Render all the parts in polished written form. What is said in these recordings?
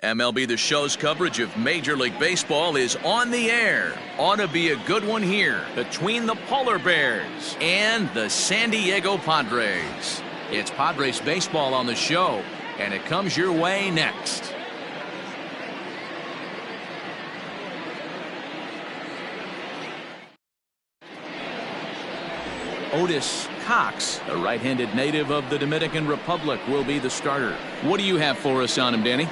MLB The Show's coverage of Major League Baseball is on the air. Ought to be a good one here between the Polar Bears and the San Diego Padres. It's Padres baseball on the show, and it comes your way next. Otis Cox, a right-handed native of the Dominican Republic, will be the starter. What do you have for us on him, Danny?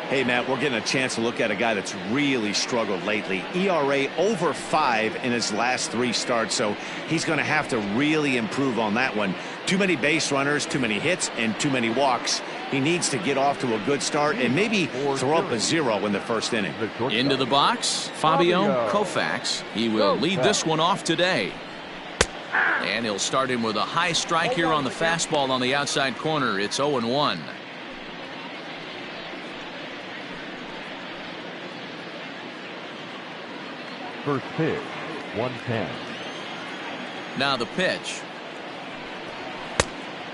Hey, Matt, we're getting a chance to look at a guy that's really struggled lately. ERA over 5 in his last 3 starts, so he's going to have to really improve on that one. Too many base runners, too many hits, and too many walks. He needs to get off to a good start and maybe throw up a 0 in the first inning. Into the box, Fabio Koufax. He will lead this one off today. And he'll start him with a high strike here on the fastball on the outside corner. It's 0-1. First pitch, 110. Now the pitch.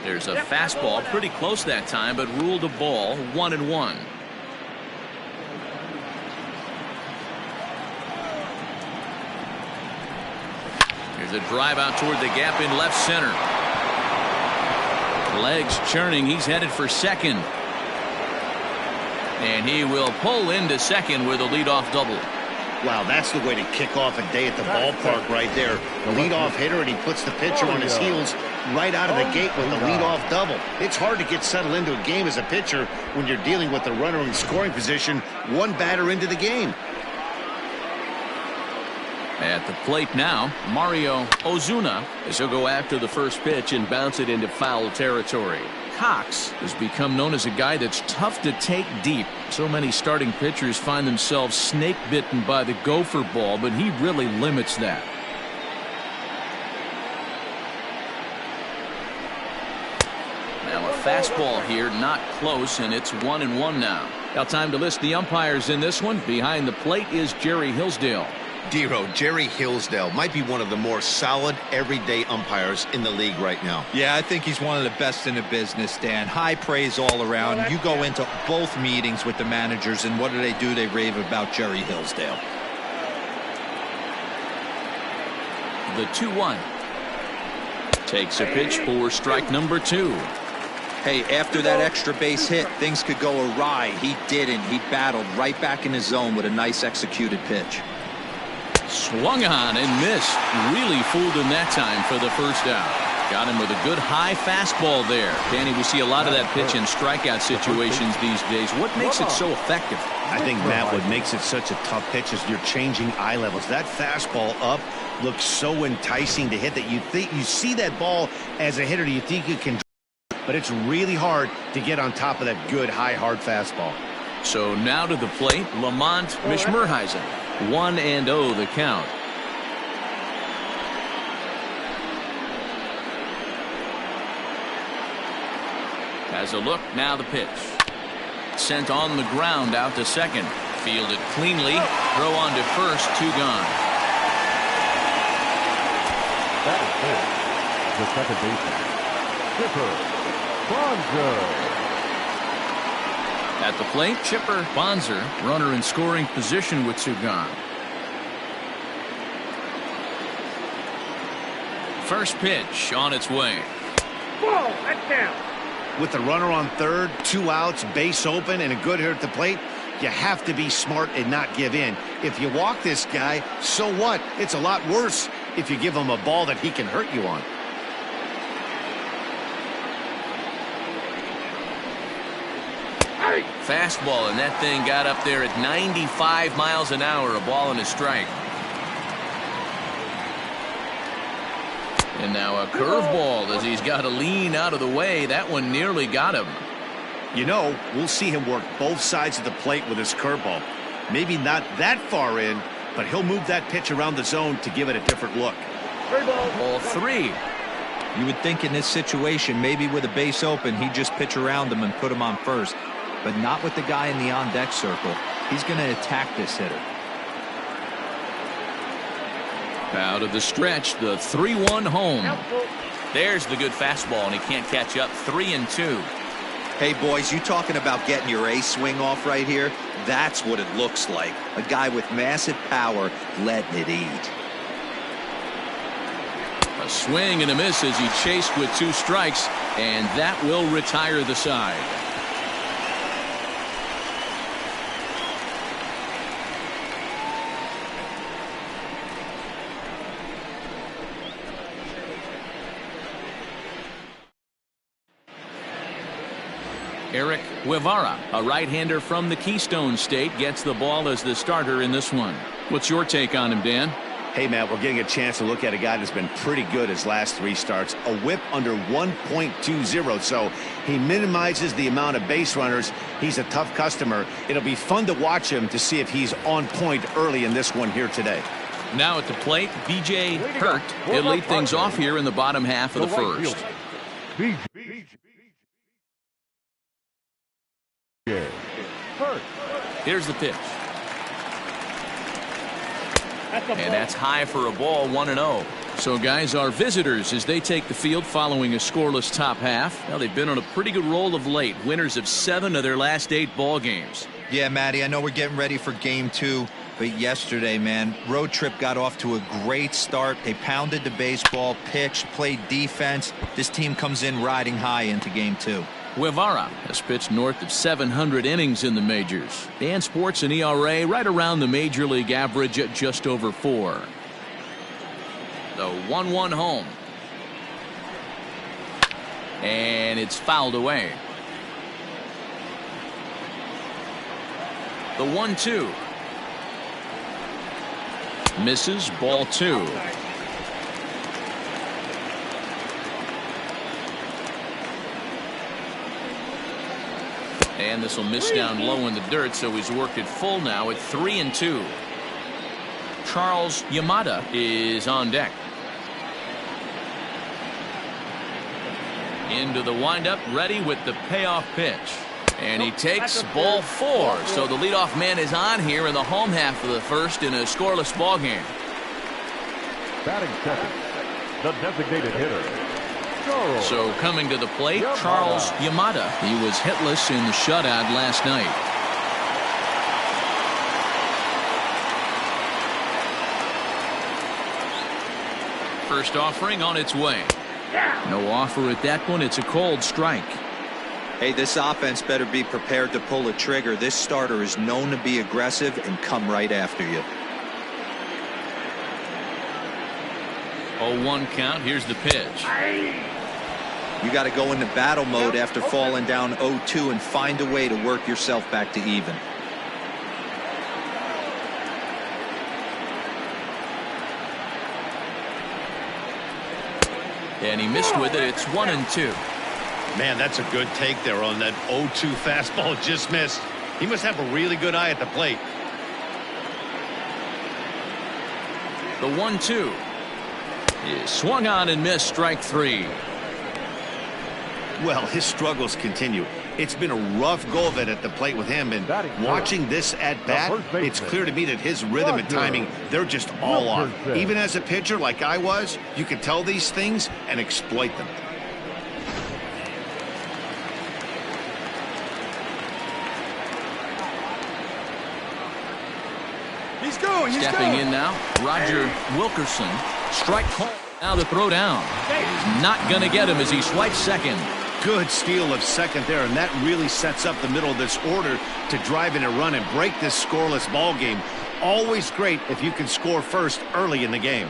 There's a fastball pretty close that time, but ruled a ball, 1-1. There's a drive out toward the gap in left center. Legs churning. He's headed for second. And he will pull into second with a leadoff double. Wow, that's the way to kick off a day at the ballpark right there. Leadoff hitter, and he puts the pitcher on his heels right out of the gate with the leadoff double. It's hard to get settled into a game as a pitcher when you're dealing with the runner in scoring position, one batter into the game. At the plate now, Mario Ozuna, as he'll go after the first pitch and bounce it into foul territory. Cox has become known as a guy that's tough to take deep. So many starting pitchers find themselves snake bitten by the gopher ball, but he really limits that. Now a fastball here, not close, and it's 1-1 now. Now time to list the umpires in this one. Behind the plate is Jerry Hillsdale. Dero, Jerry Hillsdale might be one of the more solid everyday umpires in the league right now. Yeah, I think he's one of the best in the business, Dan. High praise all around. You go into both meetings with the managers, and what do? They rave about Jerry Hillsdale. The 2-1. Takes a pitch for strike number 2. Hey, after that extra base hit, things could go awry. He didn't. He battled right back in his zone with a nice executed pitch. Swung on and missed. Really fooled him that time for the first out. Got him with a good high fastball there. Danny, we see a lot of that pitch in strikeout situations these days. What makes it so effective? I think, Matt, what makes it such a tough pitch is you're changing eye levels. That fastball up looks so enticing to hit that you see that ball as a hitter, you think you can, but it's really hard to get on top of that good high hard fastball. So now to the plate, Lamont Mishmerheisen. 1-0 the count. Has a look, now the pitch. Sent on the ground out to second. Fielded cleanly. Throw on to first, 2 gone. That is the second baseman, Chipper Bonzer. At the plate, Chipper Bonzer, runner in scoring position with 2 gone. First pitch on its way. Whoa, that's down. With the runner on third, 2 outs, base open, and a good hitter at the plate, you have to be smart and not give in. If you walk this guy, so what? It's a lot worse if you give him a ball that he can hurt you on. Fastball, and that thing got up there at 95 miles an hour, a ball and a strike. And now a curveball as he's got to lean out of the way. That one nearly got him. You know, we'll see him work both sides of the plate with his curveball. Maybe not that far in, but he'll move that pitch around the zone to give it a different look. Ball 3. You would think in this situation, maybe with a base open, he'd just pitch around him and put him on first. But not with the guy in the on-deck circle. He's going to attack this hitter. Out of the stretch, the 3-1 home. There's the good fastball, and he can't catch up. 3-2. Hey, boys, you talking about getting your ace swing off right here? That's what it looks like. A guy with massive power letting it eat. A swing and a miss as he chased with 2 strikes, and that will retire the side. Eric Guevara, a right-hander from the Keystone State, gets the ball as the starter in this one. What's your take on him, Dan? Hey, Matt, we're getting a chance to look at a guy that's been pretty good his last 3 starts. A whip under 1.20, so he minimizes the amount of base runners. He's a tough customer. It'll be fun to watch him to see if he's on point early in this one here today. Now at the plate, B.J. Hurt. He'll lead things off here in the bottom half of the first. Here's the pitch. And that's high for a ball, 1-0. So, guys, our visitors, as they take the field following a scoreless top half. Now, they've been on a pretty good roll of late. Winners of 7 of their last 8 ball games. Yeah, Matty, I know we're getting ready for game 2. But yesterday, man, road trip got off to a great start. They pounded the baseball, pitched, played defense. This team comes in riding high into game 2. Guevara has pitched north of 700 innings in the majors and sports an ERA right around the major league average at just over 4. The 1-1 home. And it's fouled away. The 1-2. Misses, ball 2. And this will miss down low in the dirt, so he's worked it full now at 3-2. Charles Yamada is on deck. Into the windup, ready with the payoff pitch. And he takes ball 4. So the leadoff man is on here in the home half of the first in a scoreless ball game. Batting second, the designated hitter. So coming to the plate, Charles Yamada. He was hitless in the shutout last night. First offering on its way. No offer at that one. It's a cold strike. Hey, this offense better be prepared to pull a trigger. This starter is known to be aggressive and come right after you. 0-1 count. Here's the pitch. You got to go into battle mode after falling down 0-2 and find a way to work yourself back to even. And he missed with it. It's 1-2. Man, that's a good take there on that 0-2 fastball just missed. He must have a really good eye at the plate. The 1-2 is swung on and missed, strike 3. Well, his struggles continue. It's been a rough go of it at the plate with him, and watching this at bat, it's clear to me that his rhythm and timing, they're just all off. Even as a pitcher like I was, you can tell these things and exploit them. Stepping in now, Roger Wilkerson. Strike call. Now the throw down. He's not going to get him as he swipes second. Good steal of second there, and that really sets up the middle of this order to drive in a run and break this scoreless ball game. Always great if you can score first early in the game.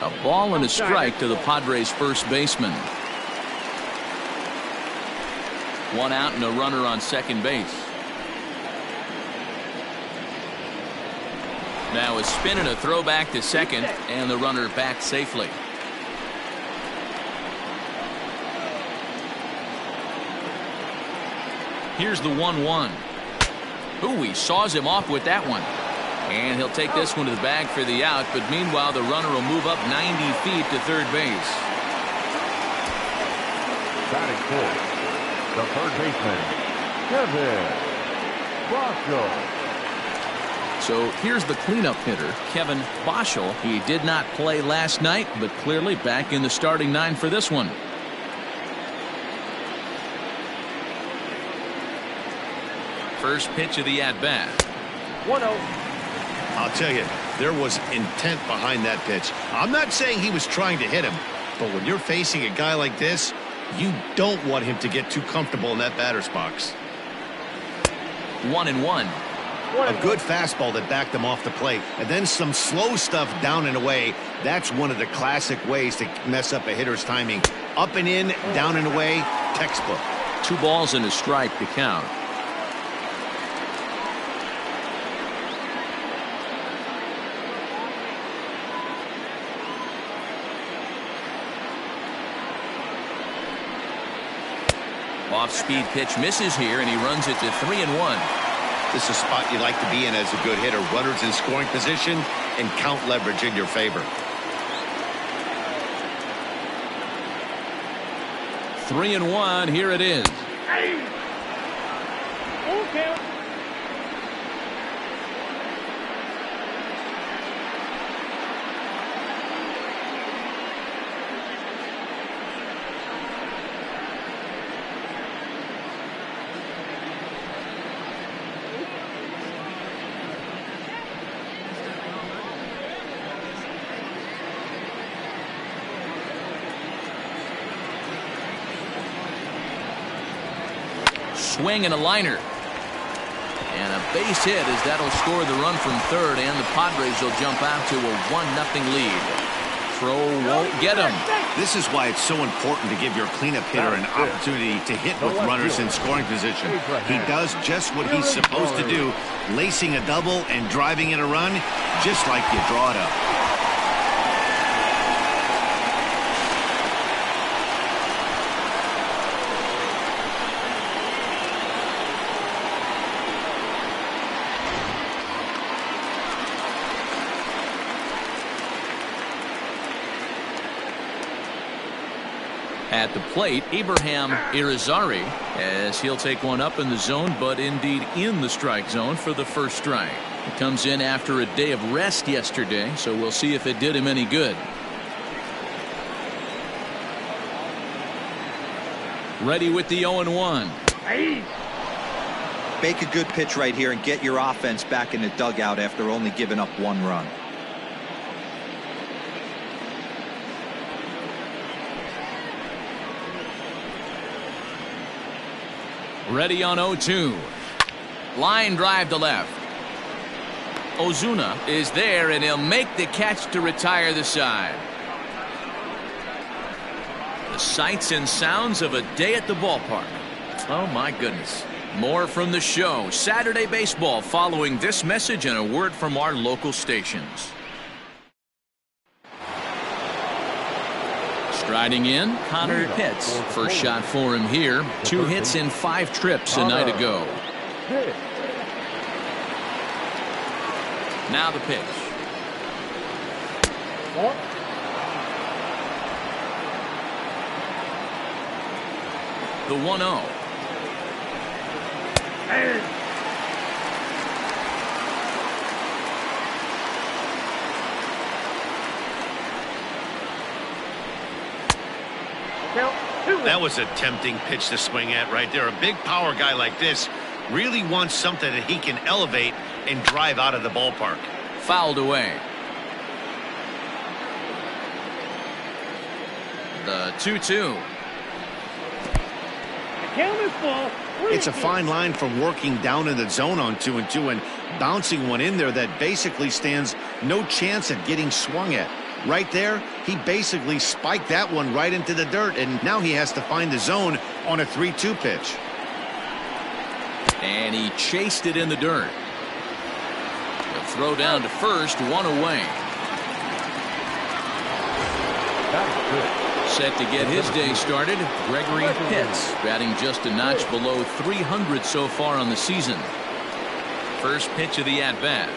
A ball and a strike to the Padres' first baseman. 1 out and a runner on second base. Now a spin and a throw back to second, and the runner back safely. Here's the 1-1. Ooh, he saws him off with that one. And he'll take this one to the bag for the out, but meanwhile the runner will move up 90 feet to third base. Batting fourth, the third baseman, Kevin Roscoe. So here's the cleanup hitter, Kevin Boschel. He did not play last night, but clearly back in the starting 9 for this one. First pitch of the at-bat. 1-0. I'll tell you, there was intent behind that pitch. I'm not saying he was trying to hit him, but when you're facing a guy like this, you don't want him to get too comfortable in that batter's box. 1-1. A good fastball that backed him off the plate, and then some slow stuff down and away. That's one of the classic ways to mess up a hitter's timing. Up and in, down and away, textbook. 2 balls and a strike to count. Off-speed pitch misses here, and he runs it to 3-1. This is a spot you like to be in as a good hitter. Runners in scoring position and count leverage in your favor. 3-1. Here it is. Hey. Full count. Swing and a liner. And a base hit as that'll score the run from third, and the Padres will jump out to a 1-0 lead. Throw won't get him. This is why it's so important to give your cleanup hitter an opportunity to hit with runners in scoring position. He does just what he's supposed to do, lacing a double and driving in a run, just like you draw it up. At the plate, Abraham Irizarry, as he'll take one up in the zone, but indeed in the strike zone for the first strike. It comes in after a day of rest yesterday, so we'll see if it did him any good. Ready with the 0-1. Hey. Make a good pitch right here and get your offense back in the dugout after only giving up 1 run. Ready on 0-2. Line drive to left. Ozuna is there, and he'll make the catch to retire the side. The sights and sounds of a day at the ballpark. Oh, my goodness. More from the show. Saturday Baseball following this message and a word from our local stations. Striding in, Connor Pitts. First shot for him here. 2 hits in 5 trips a night ago. Now the pitch. The 1-0. That was a tempting pitch to swing at right there. A big power guy like this really wants something that he can elevate and drive out of the ballpark. Fouled away. The 2-2. Count is full. It's a fine line from working down in the zone on 2-2 and bouncing one in there that basically stands no chance at getting swung at. Right there, he basically spiked that one right into the dirt, and now he has to find the zone on a 3-2 pitch. And he chased it in the dirt. The throw down to first, 1 away. Set to get his day started, Gregory Pitts, batting just a notch below 300 so far on the season. First pitch of the at-bat.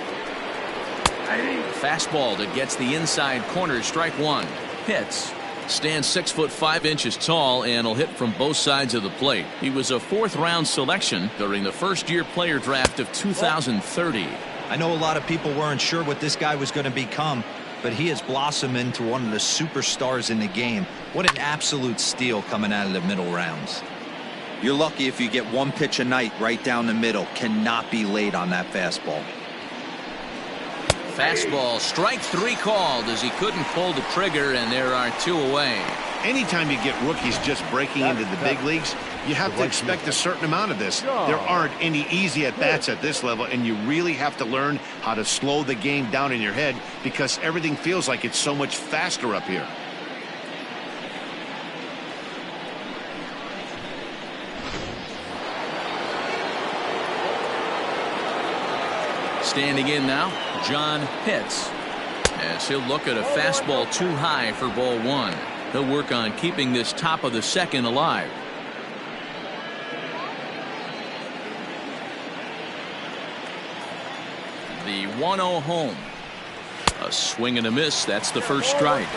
Fastball that gets the inside corner, strike 1. Pitts stands 6'5" tall and will hit from both sides of the plate. He was a 4th round selection during the first-year player draft of 2030. I know a lot of people weren't sure what this guy was going to become, but he has blossomed into one of the superstars in the game. What an absolute steal coming out of the middle rounds. You're lucky if you get one pitch a night right down the middle. Cannot be late on that fastball. Fastball, strike 3 called as he couldn't pull the trigger, and there are 2 away. Anytime you get rookies just breaking into the big leagues, you have to expect a certain amount of this. There aren't any easy at-bats at this level, and you really have to learn how to slow the game down in your head because everything feels like it's so much faster up here. Standing in now, John Pitts, as he'll look at a fastball too high for ball 1. He'll work on keeping this top of the second alive. The 1-0 home. A swing and a miss. That's the first strike.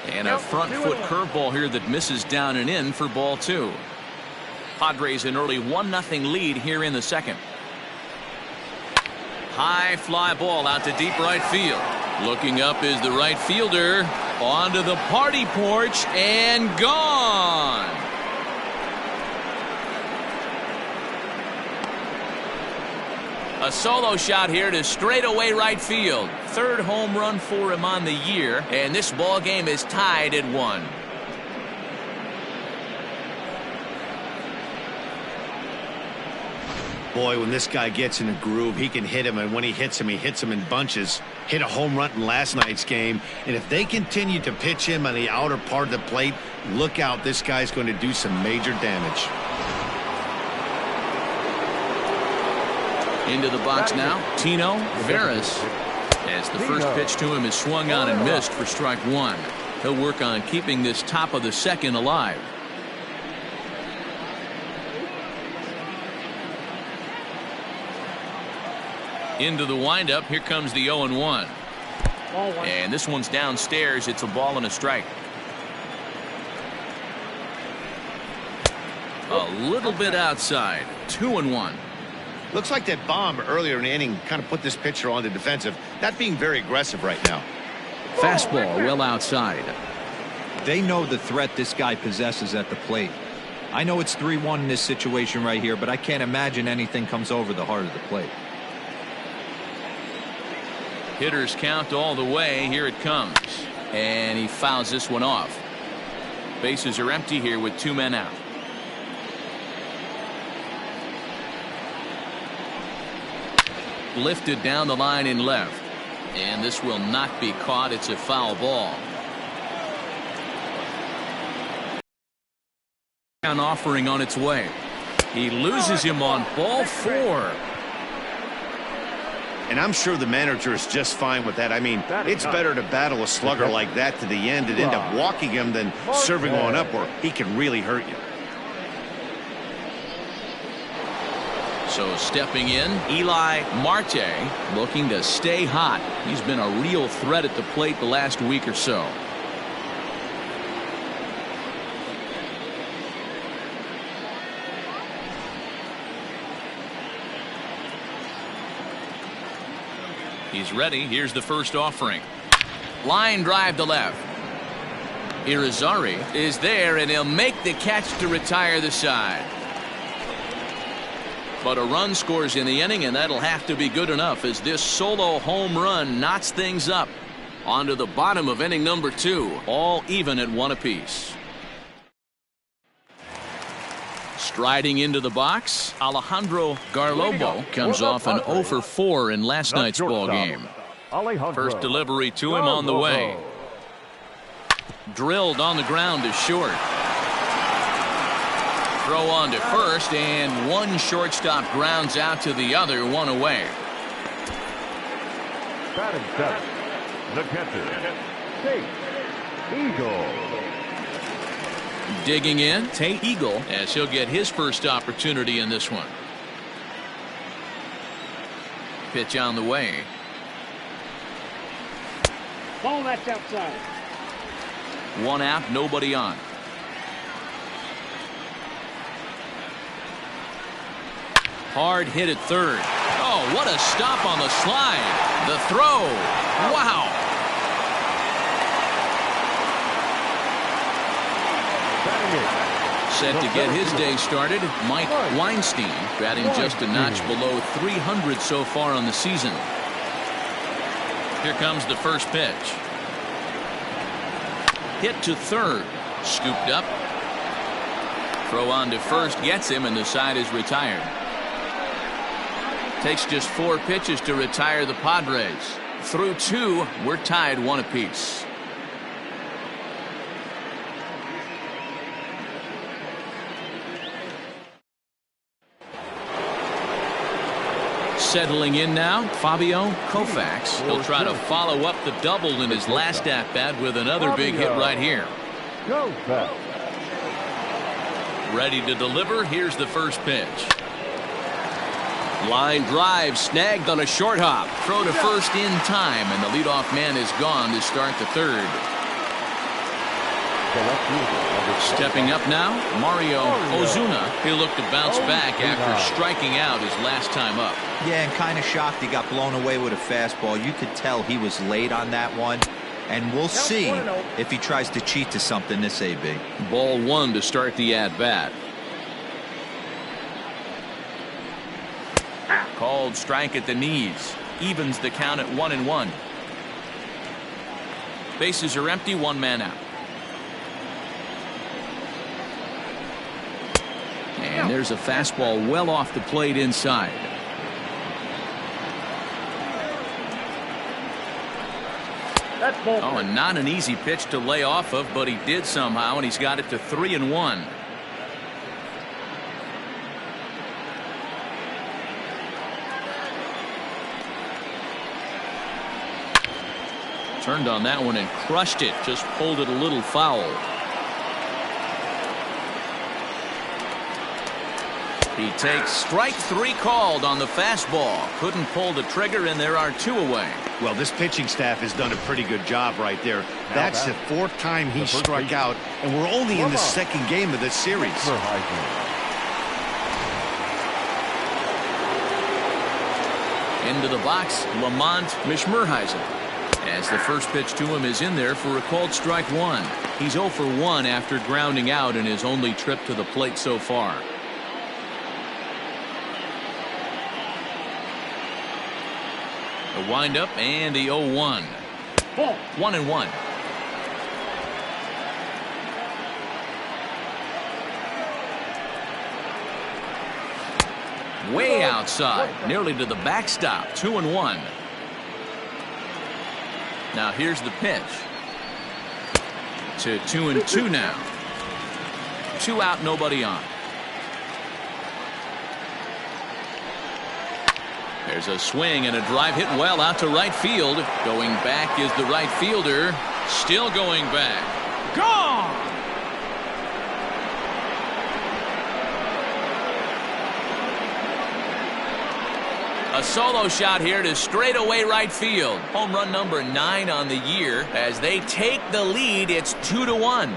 And a front foot curveball here that misses down and in for ball 2. Padres an early 1-0 lead here in the second. High fly ball out to deep right field. Looking up is the right fielder. Onto the party porch and gone. A solo shot here to straightaway right field. 3rd home run for him on the year, and this ball game is tied at 1. Boy, when this guy gets in a groove, he can hit him, and when he hits him in bunches. Hit a home run in last night's game, and if they continue to pitch him on the outer part of the plate, look out, this guy's going to do some major damage. Into the box now, Tino Veras, as the first pitch to him is swung on and missed for strike 1. He'll work on keeping this top of the second alive. Into the windup, here comes the 0-1. And this one's downstairs. It's a ball and a strike. A little bit outside. 2-1. Looks like that bomb earlier in the inning kind of put this pitcher on the defensive. Not being very aggressive right now. Fastball well outside. They know the threat this guy possesses at the plate. I know it's 3-1 in this situation right here, but I can't imagine anything comes over the heart of the plate. Hitters count all the way. Here it comes. And he fouls this one off. Bases are empty here with 2 men out. Lifted down the line in left. And this will not be caught. It's a foul ball. An offering on its way. He loses him on ball 4. And I'm sure the manager is just fine with that. I mean, it's better to battle a slugger like that to the end and end up walking him than serving on up where he can really hurt you. So stepping in, Eli Marte looking to stay hot. He's been a real threat at the plate the last week or so. He's ready. Here's the first offering. Line drive to left. Irizarry is there, and he'll make the catch to retire the side. But a run scores in the inning, and that'll have to be good enough as this solo home run knots things up. On to the bottom of inning number 2, all even at 1 apiece. Striding into the box, Alejandro Garlobo comes off an 0 for 4 in last night's ball game. First delivery to him on the way. Drilled on the ground to short. Throw on to first, and one shortstop grounds out to the other, 1 away. Batting 7, the catcher, Tate Eagle. Digging in, Tate Eagle, as he'll get his first opportunity in this one. Pitch on the way. Ball, that's outside. 1 out, nobody on. Hard hit at third. Oh, what a stop on the slide. The throw. Wow. Set to get his day started, Mike Weinstein, batting just a notch below 300 so far on the season. Here comes the first pitch. Hit to third. Scooped up. Throw on to first gets him, and the side is retired. Takes just 4 pitches to retire the Padres. Through 2, we're tied 1 apiece. Settling in now, Fabio Koufax. He'll try to follow up the double in his last at-bat with another big hit right here. Ready to deliver. Here's the first pitch. Line drive snagged on a short hop. Throw to first in time, and the leadoff man is gone to start the third. Stepping up now, Mario Ozuna. He'll look to bounce back after striking out his last time up. Yeah, and kind of shocked he got blown away with a fastball. You could tell he was late on that one. And we'll see if he tries to cheat to something this AB. Ball 1 to start the at-bat. Called strike at the knees. Evens the count at 1-1. Bases are empty, 1 man out. And there's a fastball well off the plate inside. Oh, and not an easy pitch to lay off of, but he did somehow, and he's got it to 3-1. Turned on that one and crushed it. Just pulled it a little foul. He takes strike 3 called on the fastball. Couldn't pull the trigger, and there are 2 away. Well, this pitching staff has done a pretty good job right there. That's the 4th time he struck out, and we're only in the 2nd game of this series. Into the box, Lamont Mishmerheisen. As the first pitch to him is in there for a called strike 1. He's 0 for 1 after grounding out in his only trip to the plate so far. The windup and the 0-1. 1-1. Way outside, nearly to the backstop. 2-1. Now here's the pitch. To 2-2 now. 2 out, nobody on. There's a swing and a drive hit well out to right field. Going back is the right fielder. Still going back. Gone! A solo shot here to straightaway right field. Home run number 9 on the year. As they take the lead, it's 2-1.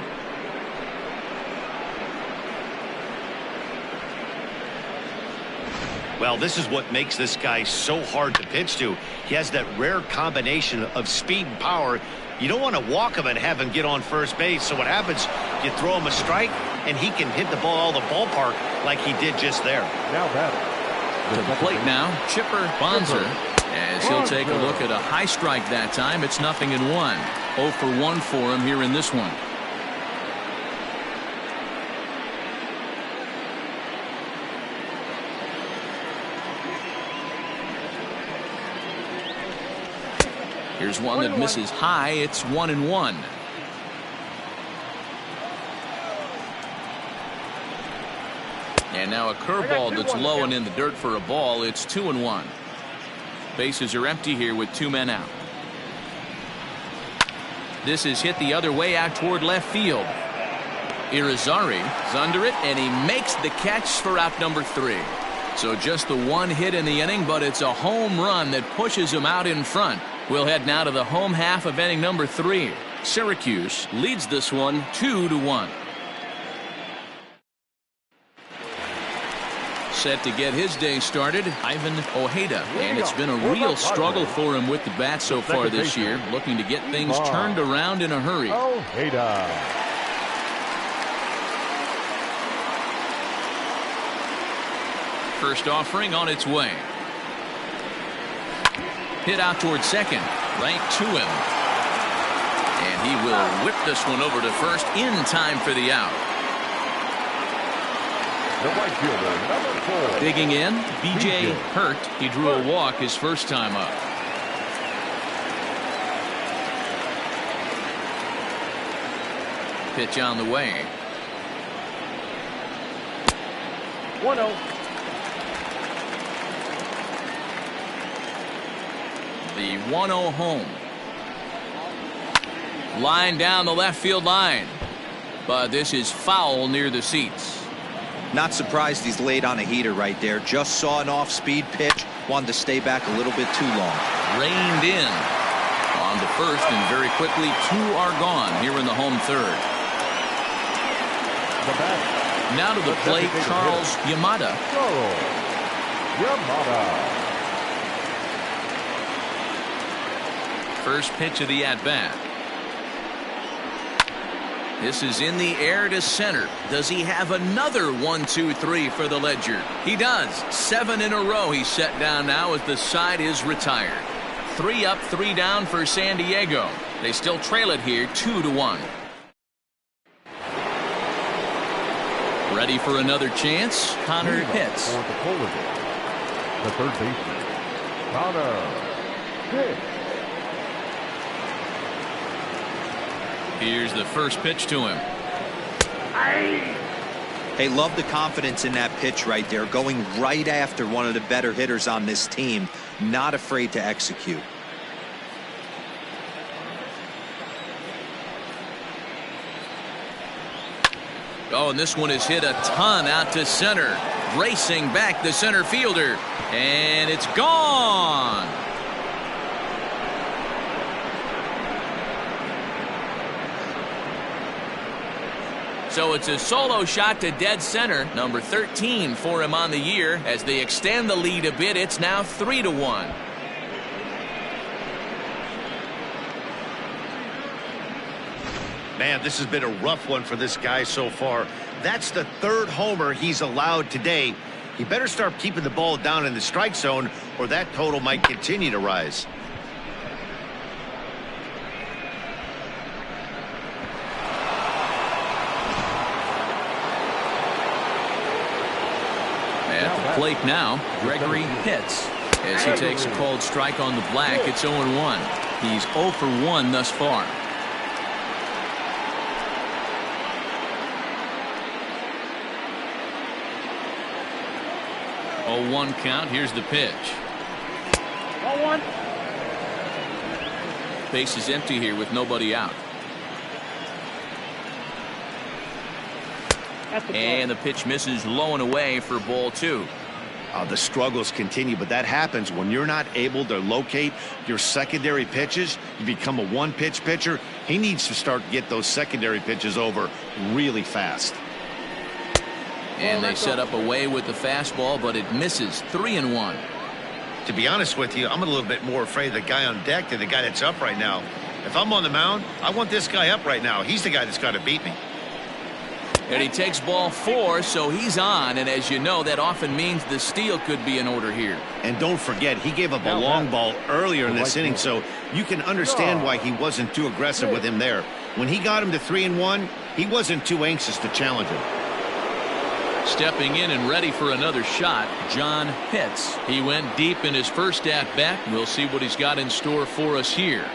Well, this is what makes this guy so hard to pitch to. He has that rare combination of speed and power. You don't want to walk him and have him get on first base. So what happens, you throw him a strike, and he can hit the ball all the ballpark like he did just there. To the plate now, Chipper Bonser, as he'll take a look at a high strike that time. It's 0-1. 0 for 1 for him here in this one. Here's one that misses high. It's 1-1. And now a curveball that's low and in the dirt for a ball. It's 2-1. Bases are empty here with 2 men out. This is hit the other way out toward left field. Irizarry is under it, and he makes the catch for out number 3. So just the 1 hit in the inning, but it's a home run that pushes him out in front. We'll head now to the home half of inning number 3. Syracuse leads this one 2-1. Set to get his day started, Ivan Ojeda. And it's been a real struggle for him with the bat so far this year. Looking to get things turned around in a hurry. Ojeda. First offering on its way. Hit out towards second. Right to him. And he will whip this one over to first in time for the out. The right fielder, number 4. Digging in, B.J. Hurt. He drew a walk his first time up. Pitch on the way. 1-0. The 1-0 home. Line down the left field line. But this is foul near the seats. Not surprised he's laid on a heater right there. Just saw an off-speed pitch. Wanted to stay back a little bit too long. Reined in on the first, and very quickly 2 are gone here in the home third. Now to the plate, Charles Yamada. First pitch of the at-bat. This is in the air to center. Does he have another 1-2-3 for the ledger? He does. 7 in a row he's set down now as the side is retired. 3 up, 3 down for San Diego. They still trail it here 2-1. Ready for another chance? Connor hits. The third baseman, Connor hits. Here's the first pitch to him. Hey, love the confidence in that pitch right there. Going right after one of the better hitters on this team. Not afraid to execute. Oh, and this one is hit a ton out to center. Racing back the center fielder. And it's gone. So it's a solo shot to dead center. Number 13 for him on the year. As they extend the lead a bit, it's now 3-1. Man, this has been a rough one for this guy so far. That's the 3rd homer he's allowed today. He better start keeping the ball down in the strike zone, or that total might continue to rise. At the plate now, Gregory hits. As he takes a cold strike on the black, it's 0-1. He's 0 for 1 thus far. Oh, 1 count. Here's the pitch. 1-1. Base is empty here with nobody out. And the pitch misses low and away for ball 2. The struggles continue, but that happens when you're not able to locate your secondary pitches. You become a one-pitch pitcher. He needs to start to get those secondary pitches over really fast. And they set up away with the fastball, but it misses. 3-1. To be honest with you, I'm a little bit more afraid of the guy on deck than the guy that's up right now. If I'm on the mound, I want this guy up right now. He's the guy that's got to beat me. And he takes ball 4, so he's on. And as you know, that often means the steal could be in order here. And don't forget, he gave up a long ball earlier in this inning, so you can understand why he wasn't too aggressive with him there. When he got him to 3-1, he wasn't too anxious to challenge him. Stepping in and ready for another shot, John Pitts. He went deep in his first at-bat. We'll see what he's got in store for us here.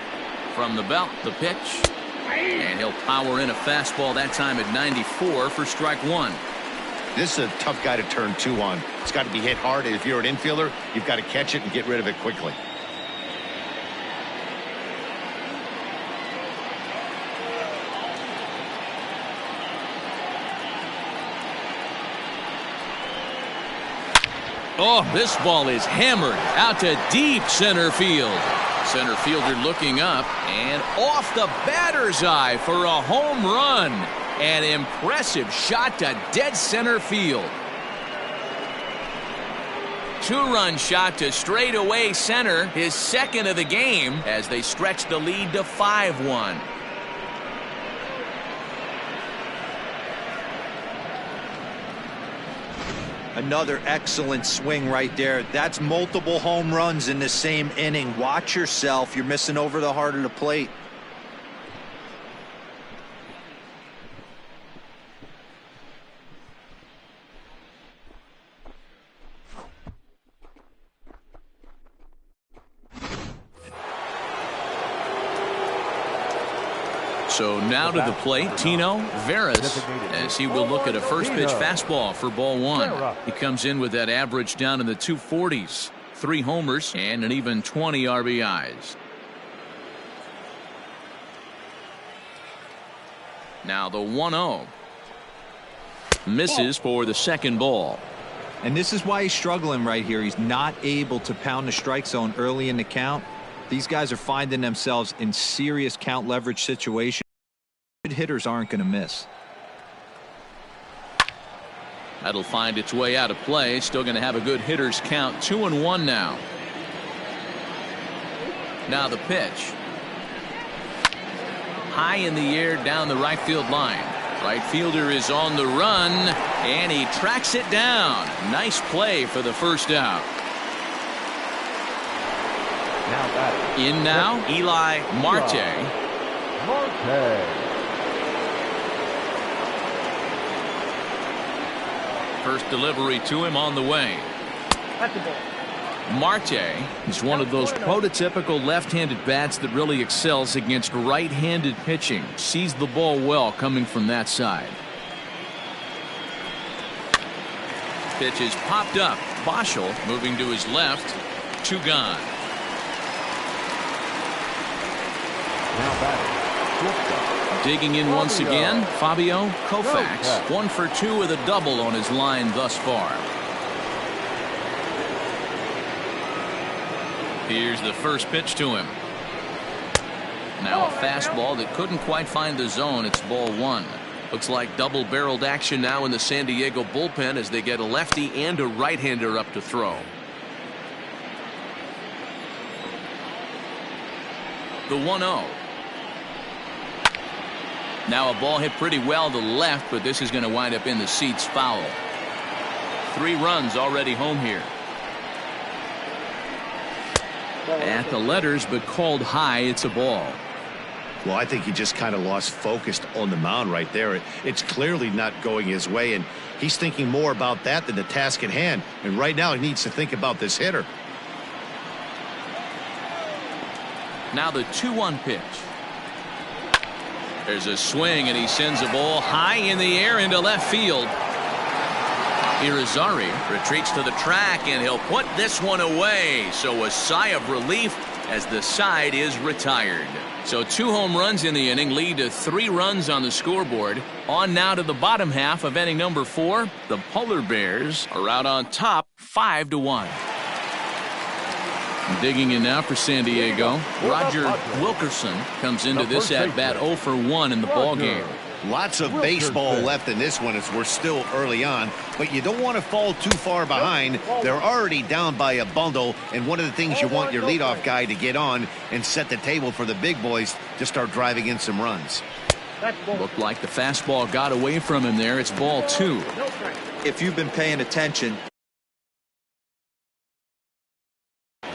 From the belt, the pitch. And he'll power in a fastball that time at 94 for strike 1. This is a tough guy to turn 2 on. It's got to be hit hard, and if you're an infielder, you've got to catch it and get rid of it quickly. Oh, this ball is hammered out to deep center field. Center fielder looking up and off the batter's eye for a home run. An impressive shot to dead center field. 2-run shot to straightaway center, his second of the game, as they stretch the lead to 5-1. Another excellent swing right there. That's multiple home runs in the same inning. Watch yourself. You're missing over the heart of the plate. So now to the plate, Tino Veras, as he will look at a first pitch fastball for ball 1. He comes in with that average down in the 240s, 3 homers and an even 20 RBIs. Now the 1-0. Misses for the second ball. And this is why he's struggling right here. He's not able to pound the strike zone early in the count. These guys are finding themselves in serious count leverage situations. Good hitters aren't going to miss. That'll find its way out of play. Still going to have a good hitter's count. 2-1 now. Now the pitch. High in the air down the right field line. Right fielder is on the run, and he tracks it down. Nice play for the first out. In now, Eli Marte. First delivery to him on the way. Marte is one of those prototypical left-handed bats that really excels against right-handed pitching. Sees the ball well coming from that side. Pitch is popped up. Boschel moving to his left. 2 gone. Digging in once again, Fabio Koufax. 1 for 2 with a double on his line thus far. Here's the first pitch to him. Now a fastball that couldn't quite find the zone. It's ball 1. Looks like double-barreled action now in the San Diego bullpen as they get a lefty and a right-hander up to throw. The 1-0. Now a ball hit pretty well to left, but this is going to wind up in the seats foul. 3 runs already home here. At the letters, but called high. It's a ball. Well, I think he just kind of lost focus on the mound right there. It's clearly not going his way, and he's thinking more about that than the task at hand. And right now he needs to think about this hitter. Now the 2-1 pitch. There's a swing, and he sends a ball high in the air into left field. Irizarry retreats to the track, and he'll put this one away. So a sigh of relief as the side is retired. So 2 home runs in the inning lead to 3 runs on the scoreboard. On now to the bottom half of inning number 4. The Polar Bears are out on top 5-1. Digging in now for San Diego, Roger Wilkerson comes into this at-bat 0 for 1 in the ballgame. Lots of baseball left in this one as we're still early on, but you don't want to fall too far behind. They're already down by a bundle, and one of the things you want your leadoff guy to get on and set the table for the big boys to start driving in some runs. Looked like the fastball got away from him there. It's ball 2. If you've been paying attention,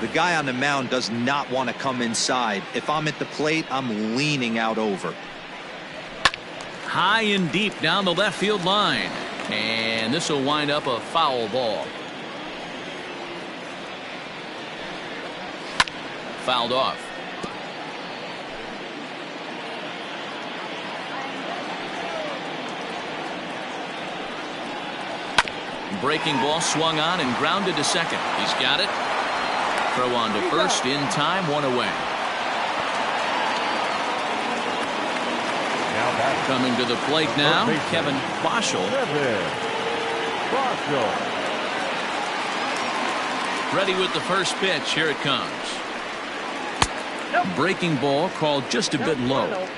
the guy on the mound does not want to come inside. If I'm at the plate, I'm leaning out over. High and deep down the left field line. And this will wind up a foul ball. Fouled off. Breaking ball swung on and grounded to second. He's got it. Throw on to first in time, 1 away. Coming to the plate now, Kevin Boschel. Ready with the first pitch. Here it comes. Breaking ball called just a bit low.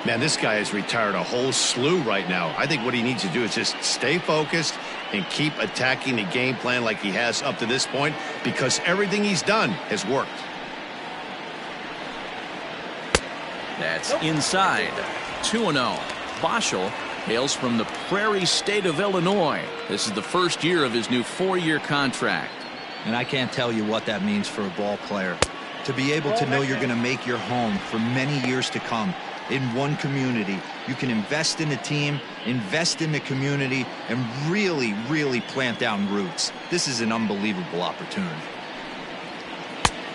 Man, this guy has retired a whole slew right now. I think what he needs to do is just stay focused and keep attacking the game plan like he has up to this point, because everything he's done has worked. That's inside. 2-0. Boschel hails from the Prairie State of Illinois. This is the first year of his new 4-year contract. And I can't tell you what that means for a ball player. To be able to know you're going to make your home for many years to come in one community. You can invest in the team, invest in the community, and really, really plant down roots. This is an unbelievable opportunity.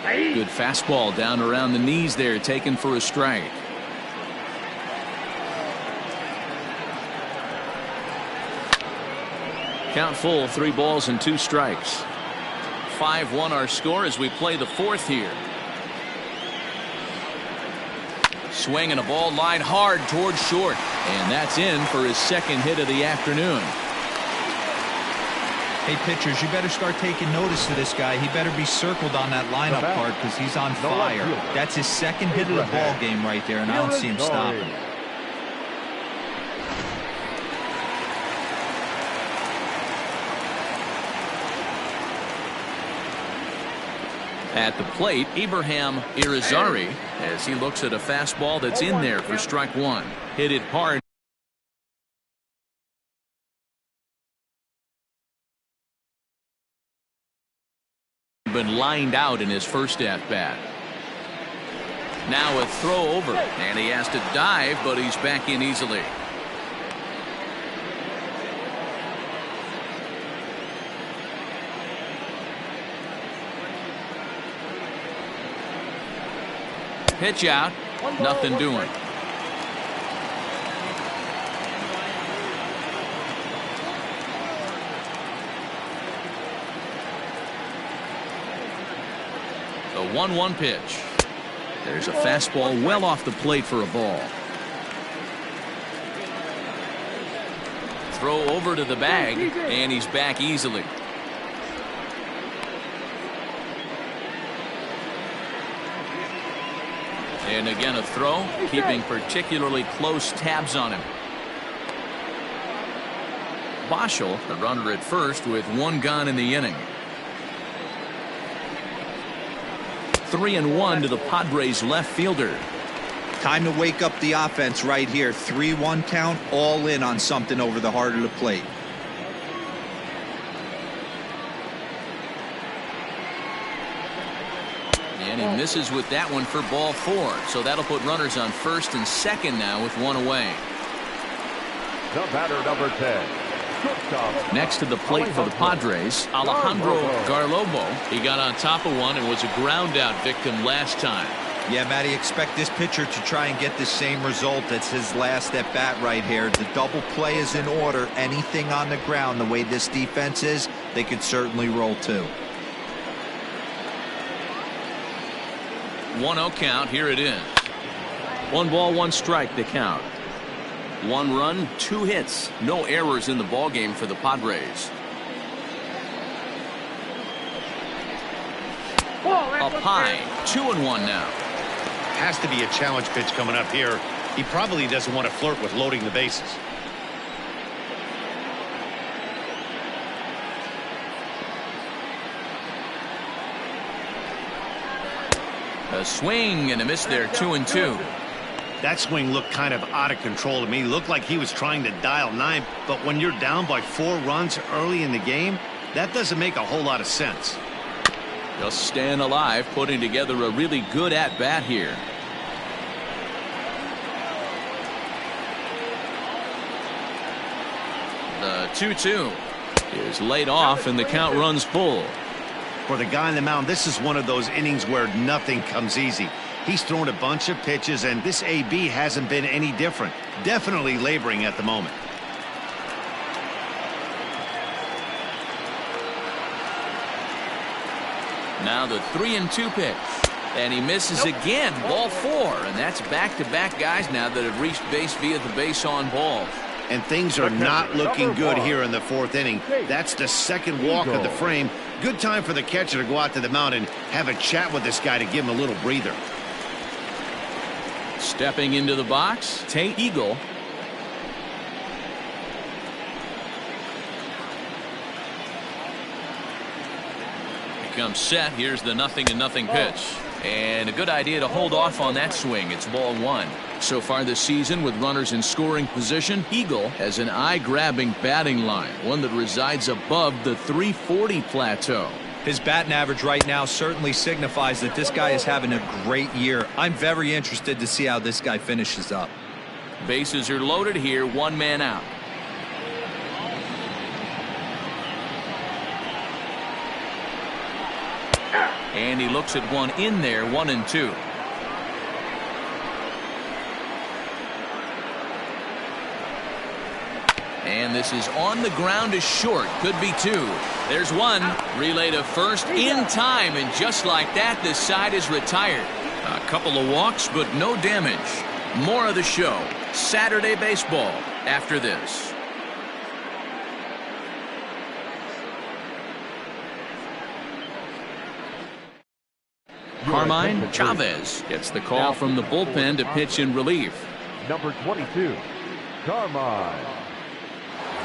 Good fastball down around the knees there, taken for a strike. Count full, 3 balls and 2 strikes. 5-1 our score as we play the 4th here. Swinging a ball line hard towards short, and that's in for his 2nd hit of the afternoon. Hey, pitchers, you better start taking notice of this guy. He better be circled on that lineup card because he's on fire. That's his 2nd hit of the ball game right there, and I don't see him stopping. At the plate, Ibrahim Irizarry, as he looks at a fastball that's in there for strike 1. Hit it hard. Been lined out in his first at-bat. Now a throw over, and he has to dive, but he's back in easily. Pitch out, nothing doing. The 1-1 pitch. There's a fastball well off the plate for a ball. Throw over to the bag, and he's back easily. And again a throw, keeping particularly close tabs on him. Boschel, the runner at first, with 1 gone in the inning. 3-1 to the Padres left fielder. Time to wake up the offense right here. 3-1 count, all in on something over the heart of the plate. And he misses with that one for ball 4. So that'll put runners on first and second now with 1 away. The batter, number 10. Next to the plate for the Padres, Alejandro Garlobo. He got on top of one and was a ground out victim last time. Yeah, Matty, expect this pitcher to try and get the same result as his last at bat right here. The double play is in order. Anything on the ground, the way this defense is, they could certainly roll too. 1-0 count. Here it is. 1 ball, 1 strike to count. 1 run, 2 hits, no errors in the ball game for the Padres. Up high, 2-1 now. Has to be a challenge pitch coming up here. He probably doesn't want to flirt with loading the bases. A swing and a miss there, 2-2. That swing looked kind of out of control to me. It looked like he was trying to dial 9, but when you're down by 4 runs early in the game, that doesn't make a whole lot of sense. Just staying alive, putting together a really good at-bat here. The 2-2 is laid off, and the count runs full. For the guy on the mound, this is one of those innings where nothing comes easy. He's thrown a bunch of pitches, and this AB hasn't been any different. Definitely laboring at the moment. Now the 3-2 pitch. And he misses again. Ball 4. And that's back-to-back guys now that have reached base via the base on balls. And things are not looking good here in the 4th inning. That's the 2nd walk of the frame. Good time for the catcher to go out to the mound and have a chat with this guy to give him a little breather. Stepping into the box, Tate Eagle. Comes set. Here's the 0-0 pitch. And a good idea to hold off on that swing. It's ball one. So far this season, with runners in scoring position, Eagle has an eye-grabbing batting line, one that resides above the 340 plateau. His batting average right now certainly signifies that this guy is having a great year. I'm very interested to see how this guy finishes up. Bases are loaded here, one man out. And he looks at one in there, 1-2. And this is on the ground is short. Could be two. There's one. Relay to first in time. And just like that, this side is retired. A couple of walks, but no damage. More of the show. Saturday baseball after this. Carmine Chavez gets the call from the bullpen to pitch in relief. Number 22, Carmine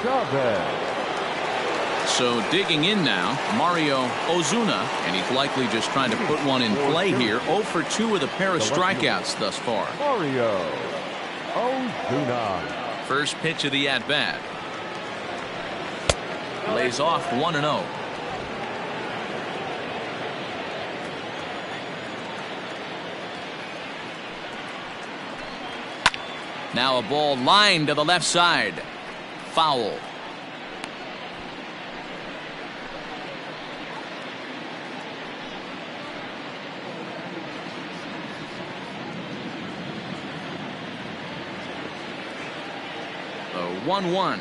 Chavez. So digging in now, Mario Ozuna, and he's likely just trying to put one in play here. 0 for 2 with a pair of strikeouts thus far. Mario Ozuna. First pitch of the at-bat. Lays off 1-0. Now a ball lined to the left side. Foul. A 1-1.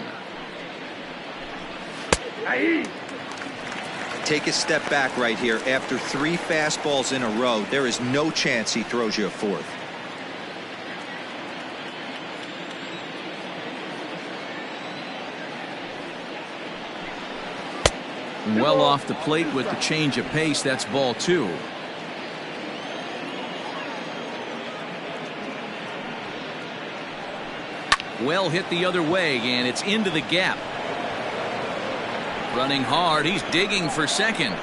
Take a step back right here. After 3 fastballs in a row, there is no chance he throws you a fourth. Well off the plate with the change of pace. That's ball 2. Well hit the other way, and it's into the gap. Running hard. He's digging for second.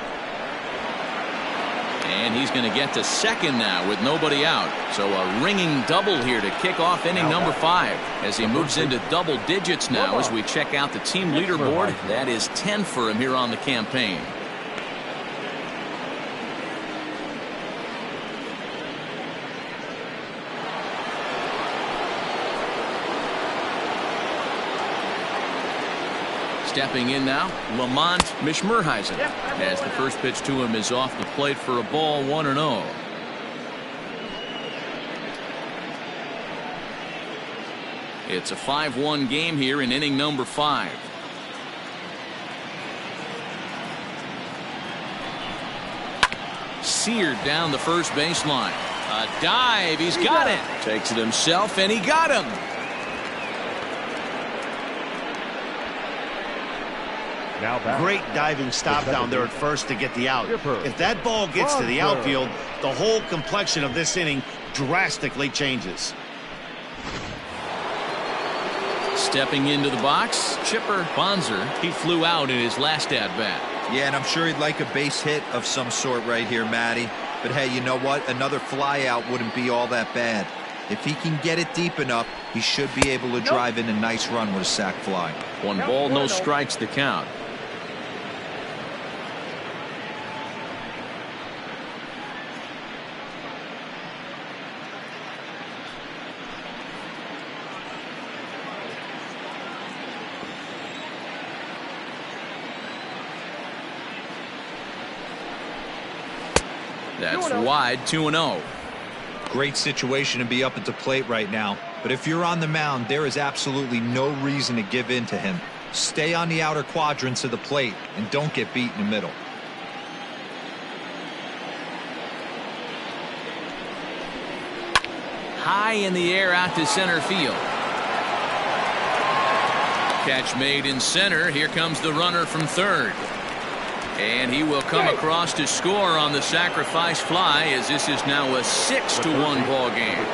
And he's going to get to second now with nobody out. So a ringing double here to kick off inning number 5 as he moves into double digits now as we check out the team leaderboard. That is 10 for him here on the campaign. Stepping in now, Lamont Mishmerheisen, as the first pitch to him is off the plate for a ball, 1-0. It's a 5-1 game here in inning number 5. Seared down the first baseline. A dive, he's got it. Takes it himself, and he got him. Great diving stop down there at first to get the out. If that ball gets to the outfield, the whole complexion of this inning drastically changes. Stepping into the box, Chipper Bonzer. He flew out in his last at-bat. Yeah, and I'm sure he'd like a base hit of some sort right here, Matty. But hey, you know what? Another fly out wouldn't be all that bad. If he can get it deep enough, he should be able to drive in a nice run with a sac fly. 1 ball, no strikes the count. That's wide, 2-0. Great situation to be up at the plate right now. But if you're on the mound, there is absolutely no reason to give in to him. Stay on the outer quadrants of the plate and don't get beat in the middle. High in the air out to center field. Catch made in center. Here comes the runner from third. And he will come across to score on the sacrifice fly, as this is now a 6-1 ball game.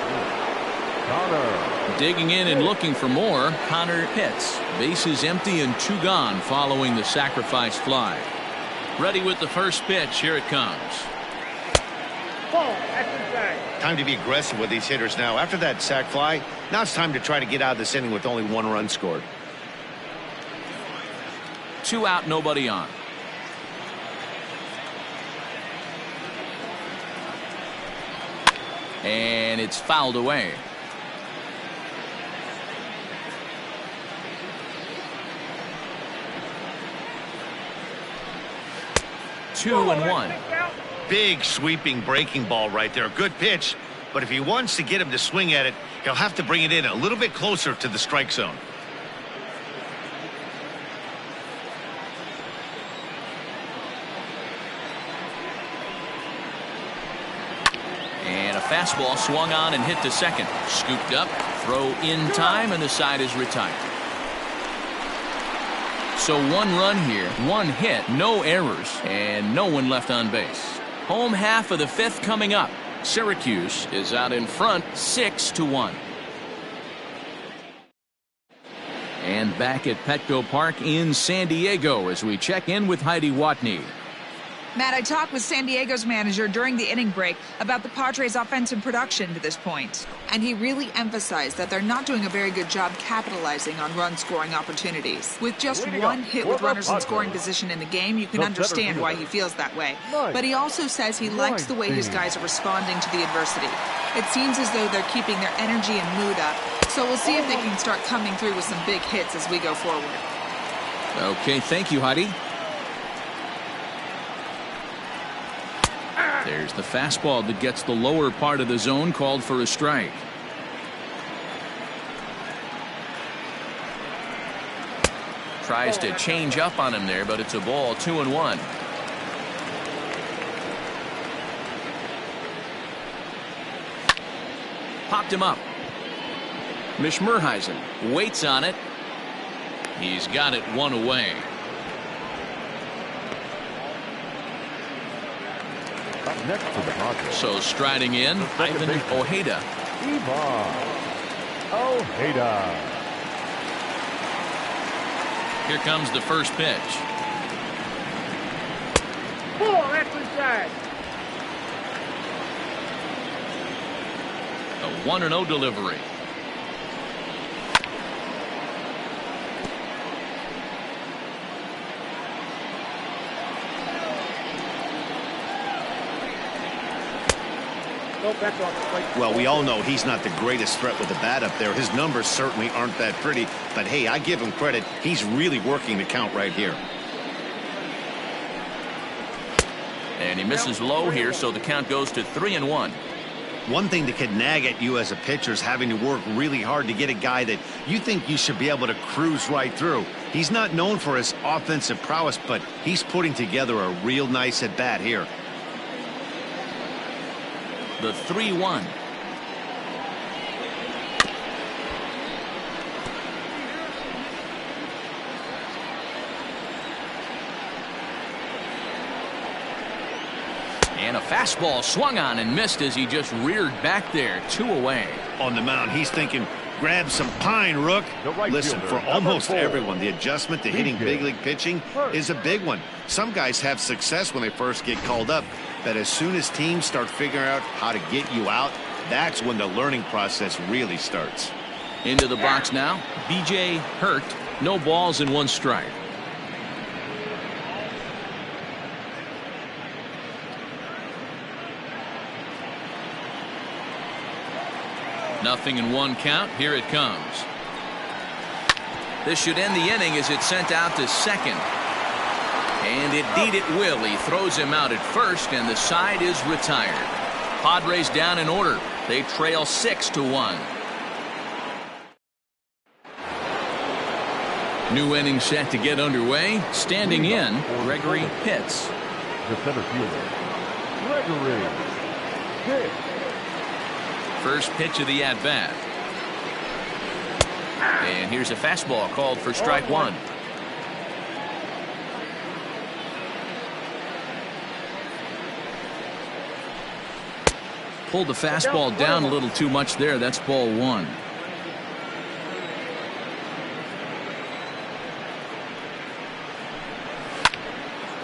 Connor. Digging in and looking for more, Connor hits. Bases empty and 2 gone following the sacrifice fly. Ready with the first pitch. Here it comes. Ball. That's inside. Time to be aggressive with these hitters now. After that sac fly, now it's time to try to get out of this inning with only 1 run scored. 2 out, nobody on. And it's fouled away. Two and one. Big sweeping breaking ball right there. Good pitch, but if he wants to get him to swing at it, he'll have to bring it in a little bit closer to the strike zone. And a fastball swung on and hit to second. Scooped up, throw in time, and the side is retired. So 1 run here, 1 hit, no errors, and no one left on base. Home half of the 5th coming up. Syracuse is out in front 6-1. And back at Petco Park in San Diego as we check in with Heidi Watney. Matt, I talked with San Diego's manager during the inning break about the Padres' offensive production to this point, and he really emphasized that they're not doing a very good job capitalizing on run-scoring opportunities. With just 1 hit with runners in scoring position in the game, you can understand why he feels that way. But he also says he likes the way his guys are responding to the adversity. It seems as though they're keeping their energy and mood up, so we'll see if they can start coming through with some big hits as we go forward. Okay, thank you, Heidi. There's the fastball that gets the lower part of the zone, called for a strike. Tries to change up on him there, but it's a ball. 2-1. Popped him up. Mishmerheisen waits on it. He's got it 1 away. Next to the Padres. So striding in, Ivan Ojeda. Ivan Ojeda. Here comes the first pitch. Ball. That's inside. A 1-0 delivery. Well, we all know he's not the greatest threat with the bat up there. His numbers certainly aren't that pretty, but hey, I give him credit. He's really working the count right here. And he misses low here, so the count goes to 3-1. One thing that could nag at you as a pitcher is having to work really hard to get a guy that you think you should be able to cruise right through. He's not known for his offensive prowess, but he's putting together a real nice at bat here. The 3-1. And a fastball swung on and missed as he just reared back there. 2 away. On the mound, he's thinking, grab some pine, Rook. Listen, for almost everyone, the adjustment to hitting big league pitching is a big one. Some guys have success when they first get called up, but as soon as teams start figuring out how to get you out, that's when the learning process really starts. Into the box now, B.J. Hurt. No balls and 1 strike. Nothing in 1 count. Here it comes. This should end the inning as it's sent out to second. And indeed it will. He throws him out at first, and the side is retired. Padres down in order. They trail 6-1. New inning set to get underway. Standing in, Gregory Pitts. The center fielder, Gregory Pitts. First pitch of the at-bat. And here's a fastball called for strike 1. Pulled the fastball down a little too much there. That's ball one.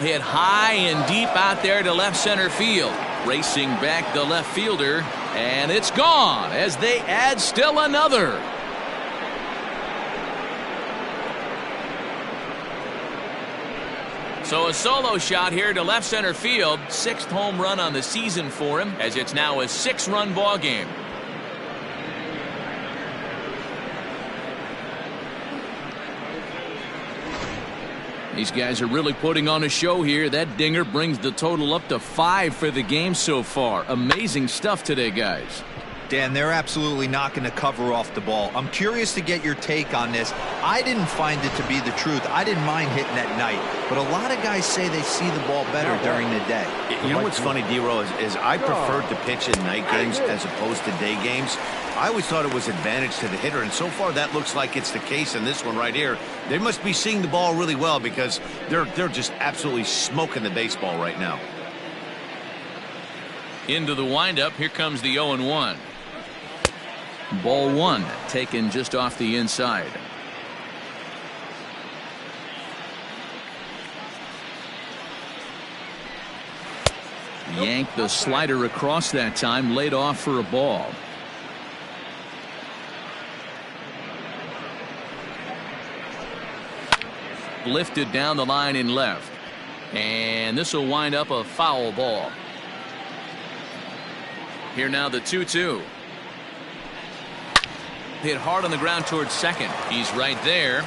Hit high and deep out there to left center field. Racing back the left fielder, and it's gone as they add still another. So a solo shot here to left center field. 6th home run on the season for him, as it's now a 6-run ball game. These guys are really putting on a show here. That dinger brings the total up to 5 for the game so far. Amazing stuff today, guys. Dan, they're absolutely knocking the cover off the ball. I'm curious to get your take on this. I didn't find it to be the truth. I didn't mind hitting at night, but a lot of guys say they see the ball better during the day. You know what's funny, D-Row, is I preferred to pitch in night games as opposed to day games. I always thought it was advantage to the hitter, and so far that looks like it's the case in this one right here. They must be seeing the ball really well because they're just absolutely smoking the baseball right now. Into the windup. Here comes the 0-1. Ball one, taken just off the inside. Yanked the slider across that time, laid off for a ball. Lifted down the line in left. And this will wind up a foul ball. Here now the 2-2. Hit hard on the ground towards second. He's right there.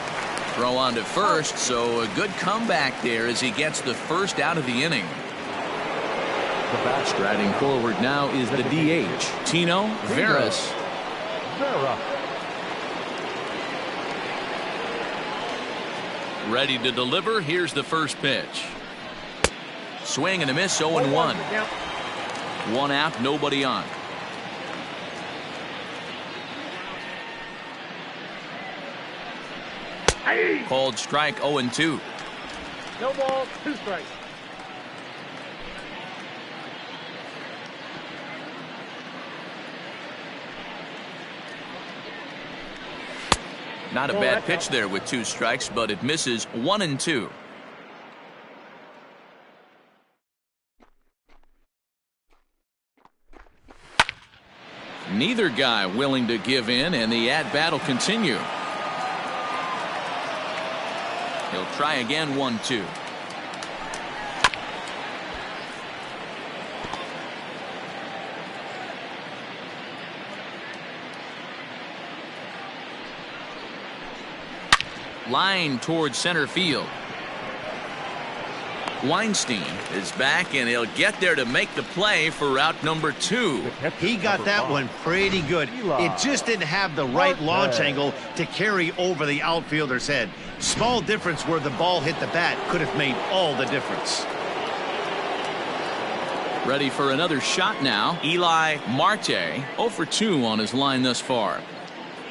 Throw on to first, so a good comeback there as he gets the first out of the inning. Striding forward now is the DH, Tino Veras. Ready to deliver. Here's the first pitch. Swing and a miss, 0-1. One out, nobody on. Called strike, 0-2. No ball, 2 strikes. Not a bad pitch there with 2 strikes, but it misses 1-2. Neither guy willing to give in, and the at-bat will continue. He'll try again, 1-2. Line towards center field. Weinstein is back, and he'll get there to make the play for route number 2. He got that one pretty good. It just didn't have the right launch angle to carry over the outfielder's head. Small difference where the ball hit the bat could have made all the difference. Ready for another shot now. Eli Marte, 0 for 2 on his line thus far.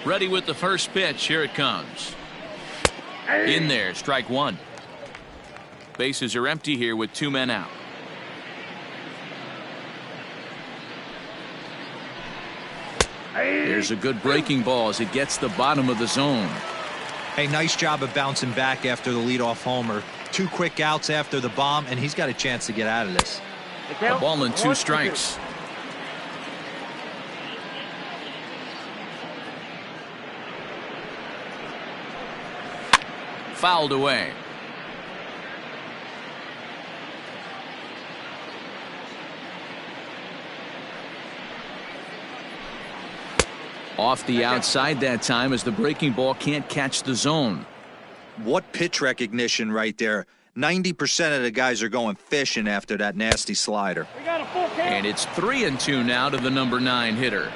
Ready with the first pitch. Here it comes. In there, strike 1. Bases are empty here with 2 men out. There's a good breaking ball as it gets the bottom of the zone. Hey, nice job of bouncing back after the leadoff homer. 2 quick outs after the bomb, and he's got a chance to get out of this. A ball and 2 strikes. Fouled away. Off the outside that time as the breaking ball can't catch the zone. What pitch recognition right there. 90% of the guys are going fishing after that nasty slider. And it's 3-2 now to the number 9 hitter.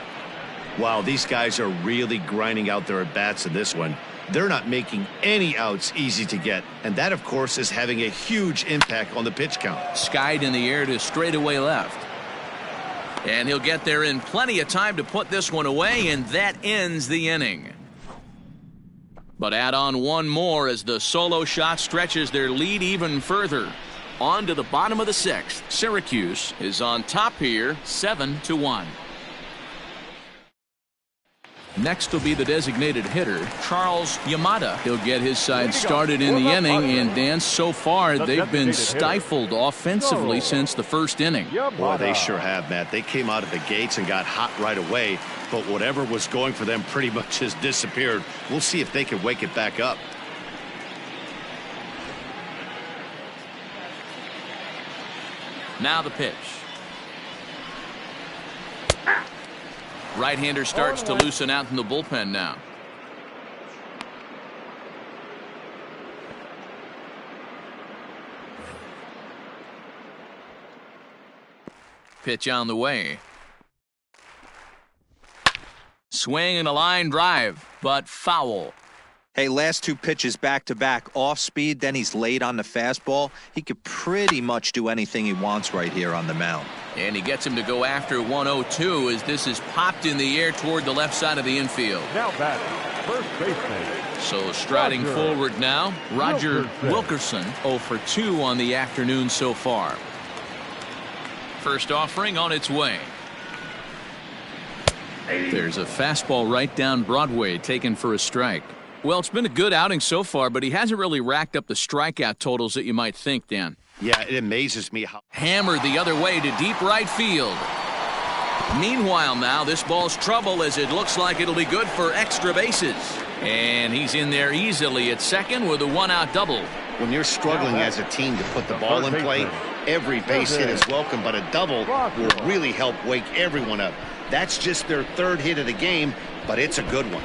Wow, these guys are really grinding out their at-bats in this one. They're not making any outs easy to get, and that, of course, is having a huge impact on the pitch count. Skied in the air to straightaway left. And he'll get there in plenty of time to put this one away, and that ends the inning. But add on one more as the solo shot stretches their lead even further. On to the bottom of the 6th. Syracuse is on top here, 7-1. Next will be the designated hitter, Charles Yamada. He'll get his side started in the inning, and Dan, so far they've been stifled offensively since the first inning. Boy, they sure have, Matt. They came out of the gates and got hot right away, but whatever was going for them pretty much has disappeared. We'll see if they can wake it back up. Now the pitch. Right-hander starts to loosen out in the bullpen now. Pitch on the way. Swing and a line drive, but foul. Hey, last 2 pitches back-to-back, off speed, then he's late on the fastball. He could pretty much do anything he wants right here on the mound. And he gets him to go after 1-0-2 as this is popped in the air toward the left side of the infield. Now batting, first baseman. So striding forward now, Roger Wilkerson 0 for 2 on the afternoon so far. First offering on its way. There's a fastball right down Broadway taken for a strike. Well, it's been a good outing so far, but he hasn't really racked up the strikeout totals that you might think, Dan. Yeah, it amazes me how... Hammered the other way to deep right field. Meanwhile now, this ball's trouble as it looks like it'll be good for extra bases. And he's in there easily at second with a 1-out double. When you're struggling as a team to put the ball in play, every base hit is welcome, but a double will really help wake everyone up. That's just their 3rd hit of the game, but it's a good one.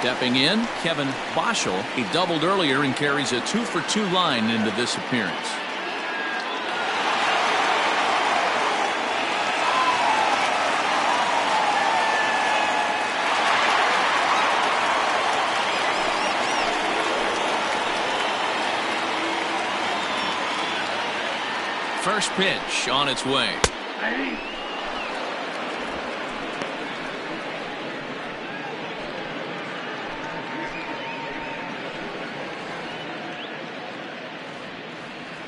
Stepping in, Kevin Boschel. He doubled earlier and carries a 2 for 2 line into this appearance. First pitch on its way.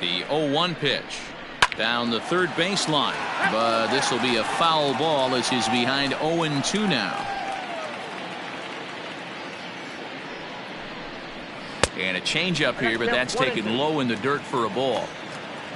The 0-1 pitch down the third baseline, but this will be a foul ball as he's behind 0-2 now. And a changeup here, but that's taken low in the dirt for a ball.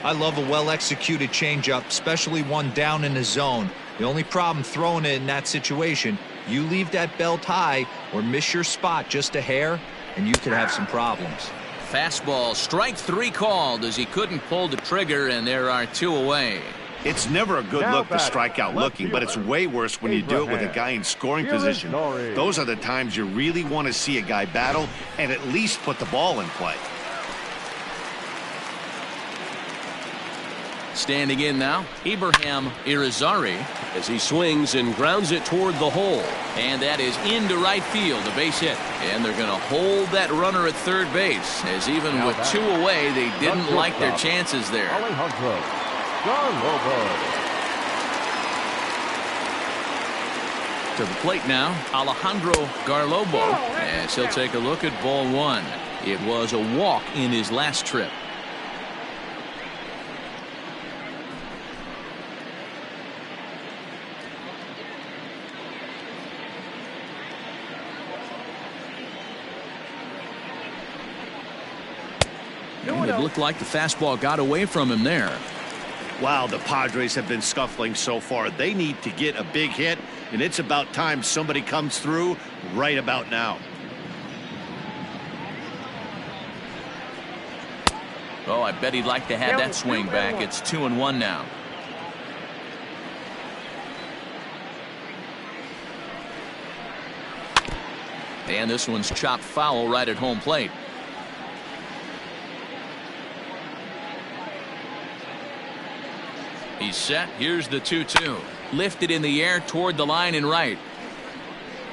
I love a well-executed changeup, especially one down in the zone. The only problem throwing it in that situation, you leave that belt high or miss your spot just a hair, and you could have some problems. Fastball, strike 3 called as he couldn't pull the trigger, and there are 2 away. It's never a good look to strike out looking, but it's way worse when you do it with a guy in scoring position. Those are the times you really want to see a guy battle and at least put the ball in play. Standing in now, Ibrahim Irizarry as he swings and grounds it toward the hole. And that is into right field, a base hit. And they're going to hold that runner at third base, as even with 2 away, they didn't like their chances there. To the plate now, Alejandro Garlobo, as he'll take a look at ball 1. It was a walk in his last trip. It looked like the fastball got away from him there. Wow, the Padres have been scuffling so far. They need to get a big hit, and it's about time somebody comes through right about now. Oh, I bet he'd like to have that swing back. It's 2-1 now. And this one's chopped foul right at home plate. He's set. Here's the 2-2. Lifted in the air toward the line and right.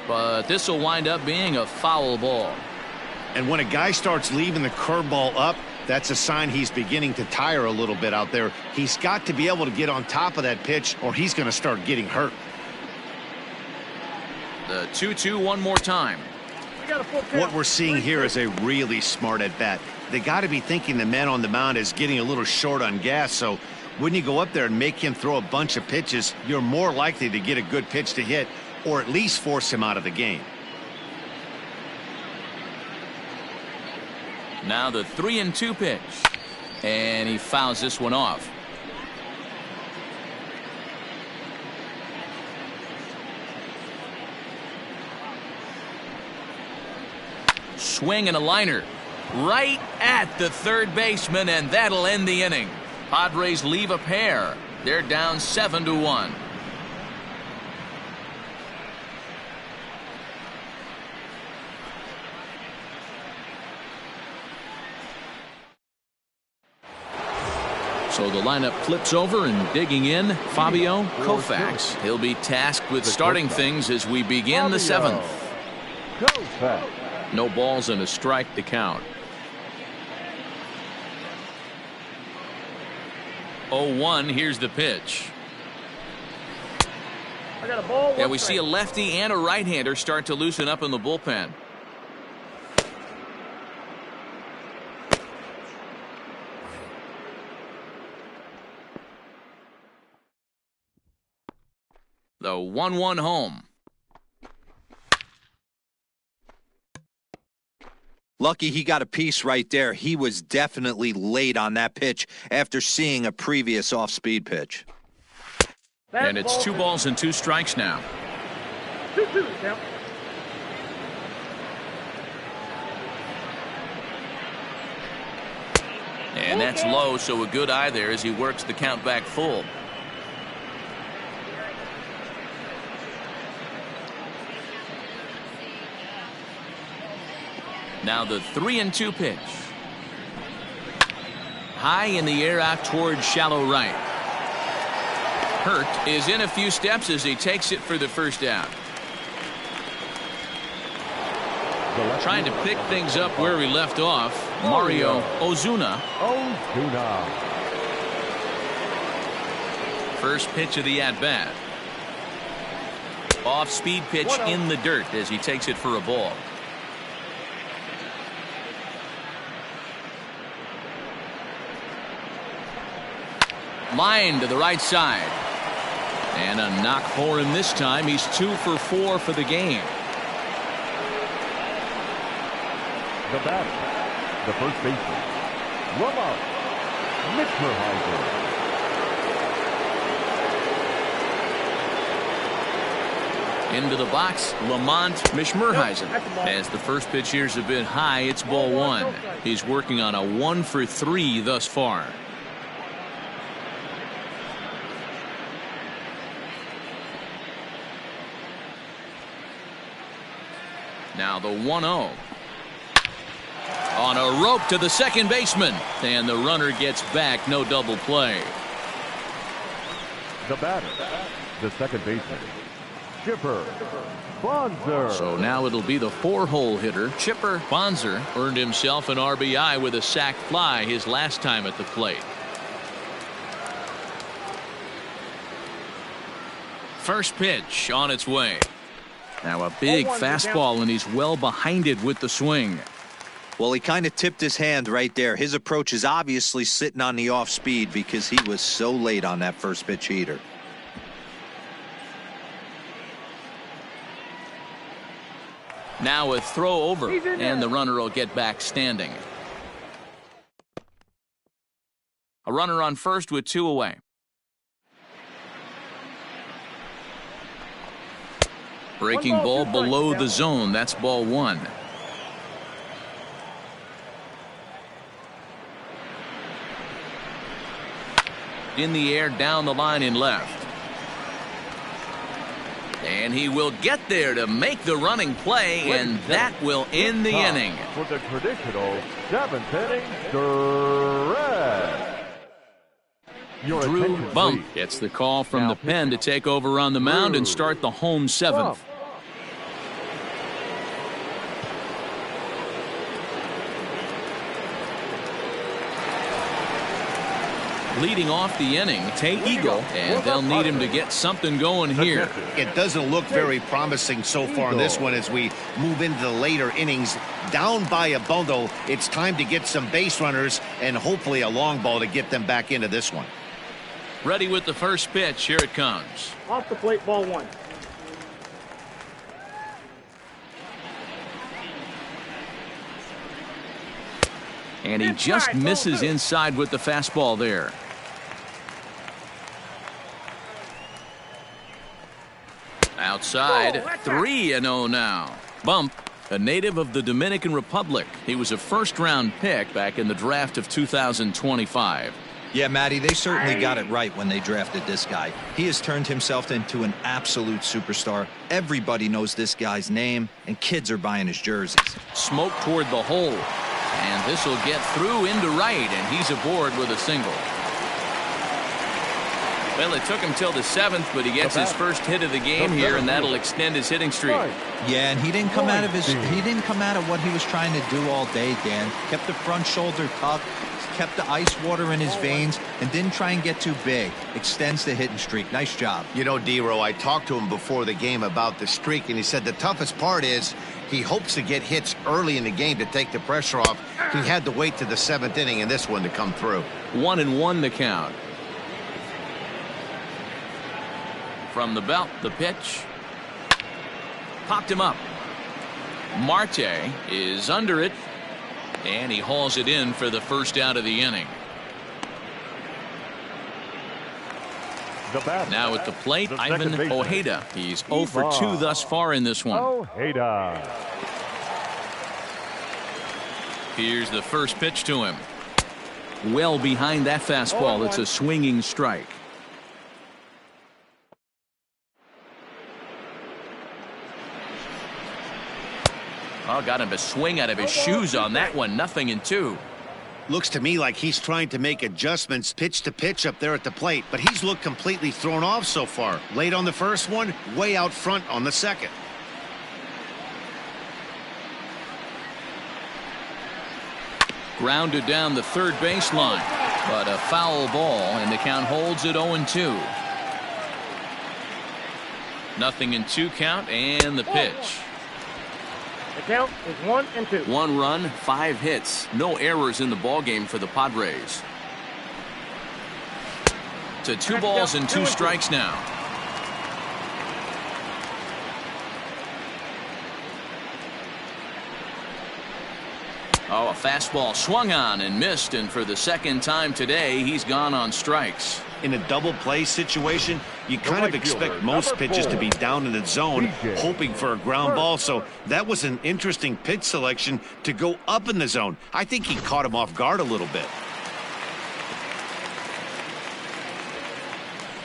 But this will wind up being a foul ball. And when a guy starts leaving the curveball up, that's a sign he's beginning to tire a little bit out there. He's got to be able to get on top of that pitch or he's going to start getting hurt. The 2-2 one more time. What we're seeing here is a really smart at bat. they got to be thinking the man on the mound is getting a little short on gas. So when you go up there and make him throw a bunch of pitches, you're more likely to get a good pitch to hit or at least force him out of the game. Now the 3-2 pitch. And he fouls this one off. Swing and a liner right at the third baseman, and that'll end the inning. Padres leave a pair. They're down 7-1. So the lineup flips over, and digging in, Fabio Koufax. He'll be tasked with starting things as we begin the 7th. No balls and a strike to count. 0-1, here's the pitch. I got a ball. Yeah, we see a lefty and a right-hander start to loosen up in the bullpen. The 1-1 home. Lucky he got a piece right there. He was definitely late on that pitch after seeing a previous off-speed pitch. And it's 2 balls and 2 strikes now. 2-2 count. And that's low, so a good eye there as he works the count back full. Now the 3-2 pitch. High in the air out towards shallow right. Hurt is in a few steps as he takes it for the first out. Trying to pick things up where we left off, Mario Ozuna. First pitch of the at-bat. Off-speed pitch in the dirt as he takes it for a ball. Line to the right side. And a knock for him this time. He's 2 for 4 for the game. The batter, the first baseman, Lamont Mishmerheiser. Into the box, Lamont Mishmerheiser. As the first pitch here's a bit high, it's ball 1. He's working on a 1 for 3 thus far. Now the 1-0. On a rope to the second baseman. And the runner gets back. No double play. The batter, the second baseman, Chipper Bonzer. So now it'll be the 4-hole hitter. Chipper Bonzer earned himself an RBI with a sac fly his last time at the plate. First pitch on its way. Now a big fastball, and he's well behind it with the swing. Well, he kind of tipped his hand right there. His approach is obviously sitting on the off speed because he was so late on that first pitch heater. Now a throw over, and the runner will get back standing. A runner on first with 2 away. Breaking ball below the zone. That's ball 1. In the air, down the line in left. And he will get there to make the running play, and that will end the inning. For the traditional 7th inning stretch. Drew Bump gets the call from the pen to take over on the mound and start the home 7th. Leading off the inning, Tay Eagle, and they'll need him to get something going here. It doesn't look very promising so far in this one as we move into the later innings. Down by a bundle, it's time to get some base runners and hopefully a long ball to get them back into this one. Ready with the first pitch. Here it comes. Off the plate, ball one. And he just misses inside with the fastball there. Outside, 3-0 now. Bump, a native of the Dominican Republic. He was a first-round pick back in the draft of 2025. Yeah, Matty, they certainly got it right when they drafted this guy. He has turned himself into an absolute superstar. Everybody knows this guy's name, and kids are buying his jerseys. Smoke toward the hole. And this will get through into right, and he's aboard with a single. Well, it took him till the 7th, but he gets his first hit of the game here, and that'll extend his hitting streak. Yeah, and he didn't come out of what he was trying to do all day, Dan. Kept the front shoulder tucked, kept the ice water in his veins, and didn't try and get too big. Extends the hitting streak. Nice job. You know, D-Row, I talked to him before the game about the streak, and he said the toughest part is he hopes to get hits early in the game to take the pressure off. He had to wait to the 7th inning in this one to come through. 1-1 the count. From the belt, the pitch. Popped him up. Marte is under it, and he hauls it in for the first out of the inning. Now at the plate, Ivan Ojeda. He's 0 for 2 thus far in this one. Ojeda. Here's the first pitch to him. Well behind that fastball. It's a swinging strike. Oh, got him a swing out of his shoes on that one. 0-2. Looks to me like he's trying to make adjustments pitch to pitch up there at the plate, but he's looked completely thrown off so far. Late on the first one, way out front on the second. Grounded down the third baseline, but a foul ball, and the count holds at 0-2. 0-2 count, and the pitch. The count is 1-2. 1 run, 5 hits. No errors in the ballgame for the Padres. To 2 balls and 2 strikes now. Oh, a fastball swung on and missed, and for the second time today, he's gone on strikes. In a double play situation, you kind of expect most pitches to be down in the zone, hoping for a ground ball. So that was an interesting pitch selection to go up in the zone. I think he caught him off guard a little bit.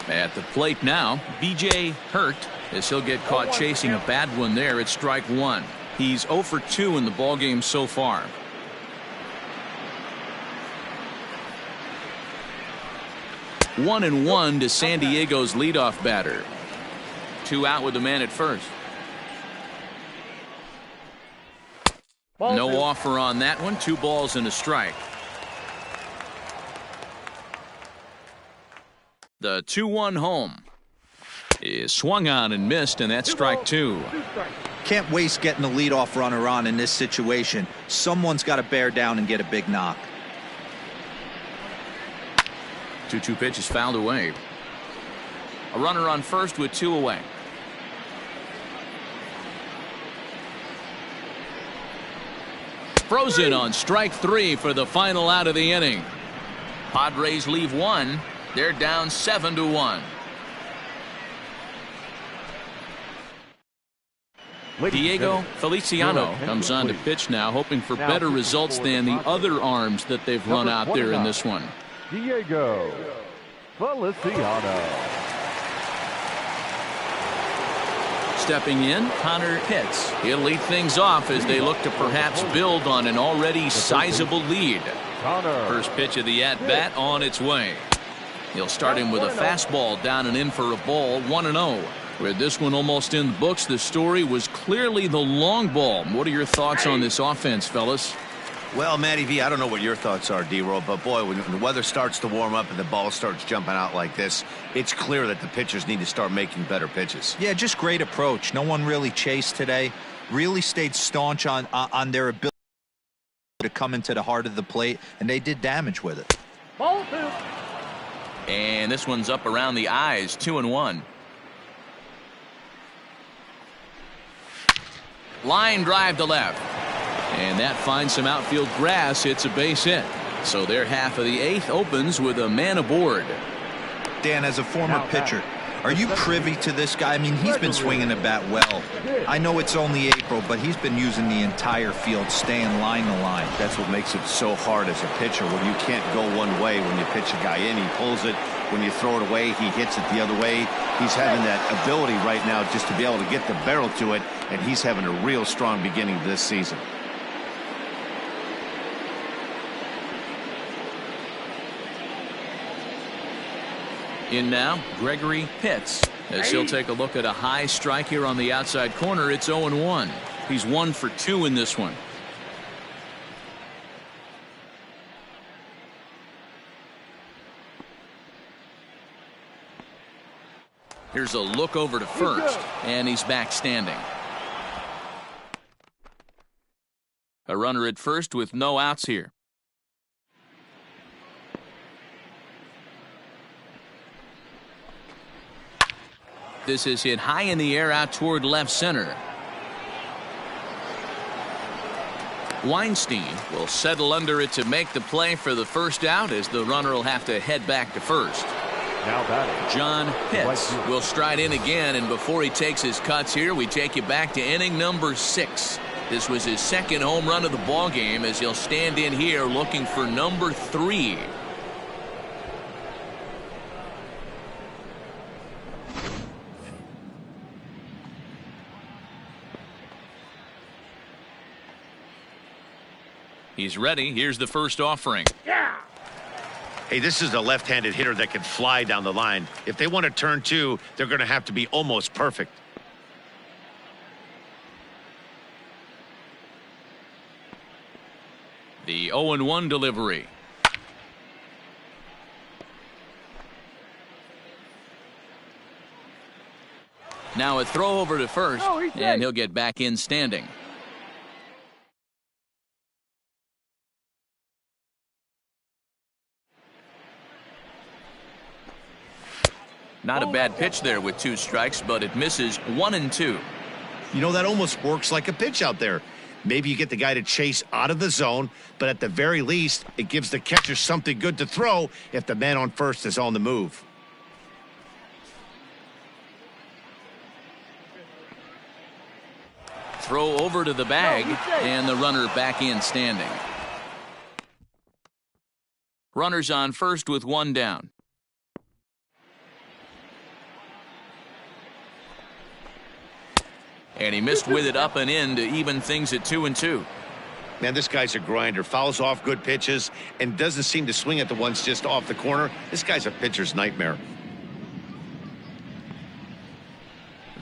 At the plate now, B.J. Hurt, as he'll get caught chasing a bad one there at strike 1. He's 0 for 2 in the ballgame so far. One and one to San Diego's leadoff batter. 2 out with the man at first. No offer on that one. 2 balls and a strike. The 2-1 home is swung on and missed, and that's strike 2. Can't waste getting the leadoff runner on in this situation. Someone's got to bear down and get a big knock. 2-2 pitch is fouled away. A runner on first with 2 away. Frozen on strike 3 for the final out of the inning. Padres leave 1. They're down 7-1. Diego Feliciano comes on to pitch now, hoping for better results than the other arms that they've run out there in this one. Diego Feliciano. Stepping in, Connor Pitts. He'll lead things off as they look to perhaps build on an already sizable lead. First pitch of the at-bat on its way. He'll start him with a fastball down and in for a ball, 1-0. With this one almost in the books, the story was clearly the long ball. What are your thoughts on this offense, fellas? Well, Matty V, I don't know what your thoughts are, D-Roll, but boy, when the weather starts to warm up and the ball starts jumping out like this, it's clear that the pitchers need to start making better pitches. Yeah, just great approach. No one really chased today. Really stayed staunch on their ability to come into the heart of the plate, and they did damage with it. Ball 2. And this one's up around the eyes, 2-1. Line drive to left. And that finds some outfield grass. It's a base hit. So their half of the 8th opens with a man aboard. Dan, as a former pitcher, are you privy to this guy? I mean, he's been swinging the bat well. I know it's only April, but he's been using the entire field, staying line to line. That's what makes it so hard as a pitcher, when you can't go one way. When you pitch a guy in, he pulls it. When you throw it away, he hits it the other way. He's having that ability right now just to be able to get the barrel to it, and he's having a real strong beginning to this season. In now, Gregory Pitts, as he'll take a look at a high strike here on the outside corner. It's 0-1. He's 1 for 2 in this one. Here's a look over to first, and he's back standing. A runner at first with no outs here. This is hit high in the air out toward left center. Weinstein will settle under it to make the play for the first out, as the runner will have to head back to first. Now batting, John Pitts will stride in again, and before he takes his cuts here, we take you back to inning number 6. This was his second home run of the ball game, as he'll stand in here looking for number 3. He's ready. Here's the first offering. Yeah. Hey, this is a left-handed hitter that can fly down the line. If they want to turn 2, they're going to have to be almost perfect. The 0-1 delivery. Now a throw over to first, and he'll get back in standing. Not a bad pitch there with 2 strikes, but it misses 1-2. You know, that almost works like a pitch out there. Maybe you get the guy to chase out of the zone, but at the very least, it gives the catcher something good to throw if the man on first is on the move. Throw over to the bag, and the runner back in standing. Runners on first with 1 down. And he missed with it up and in to even things at 2-2. Man, this guy's a grinder. Fouls off good pitches and doesn't seem to swing at the ones just off the corner. This guy's a pitcher's nightmare.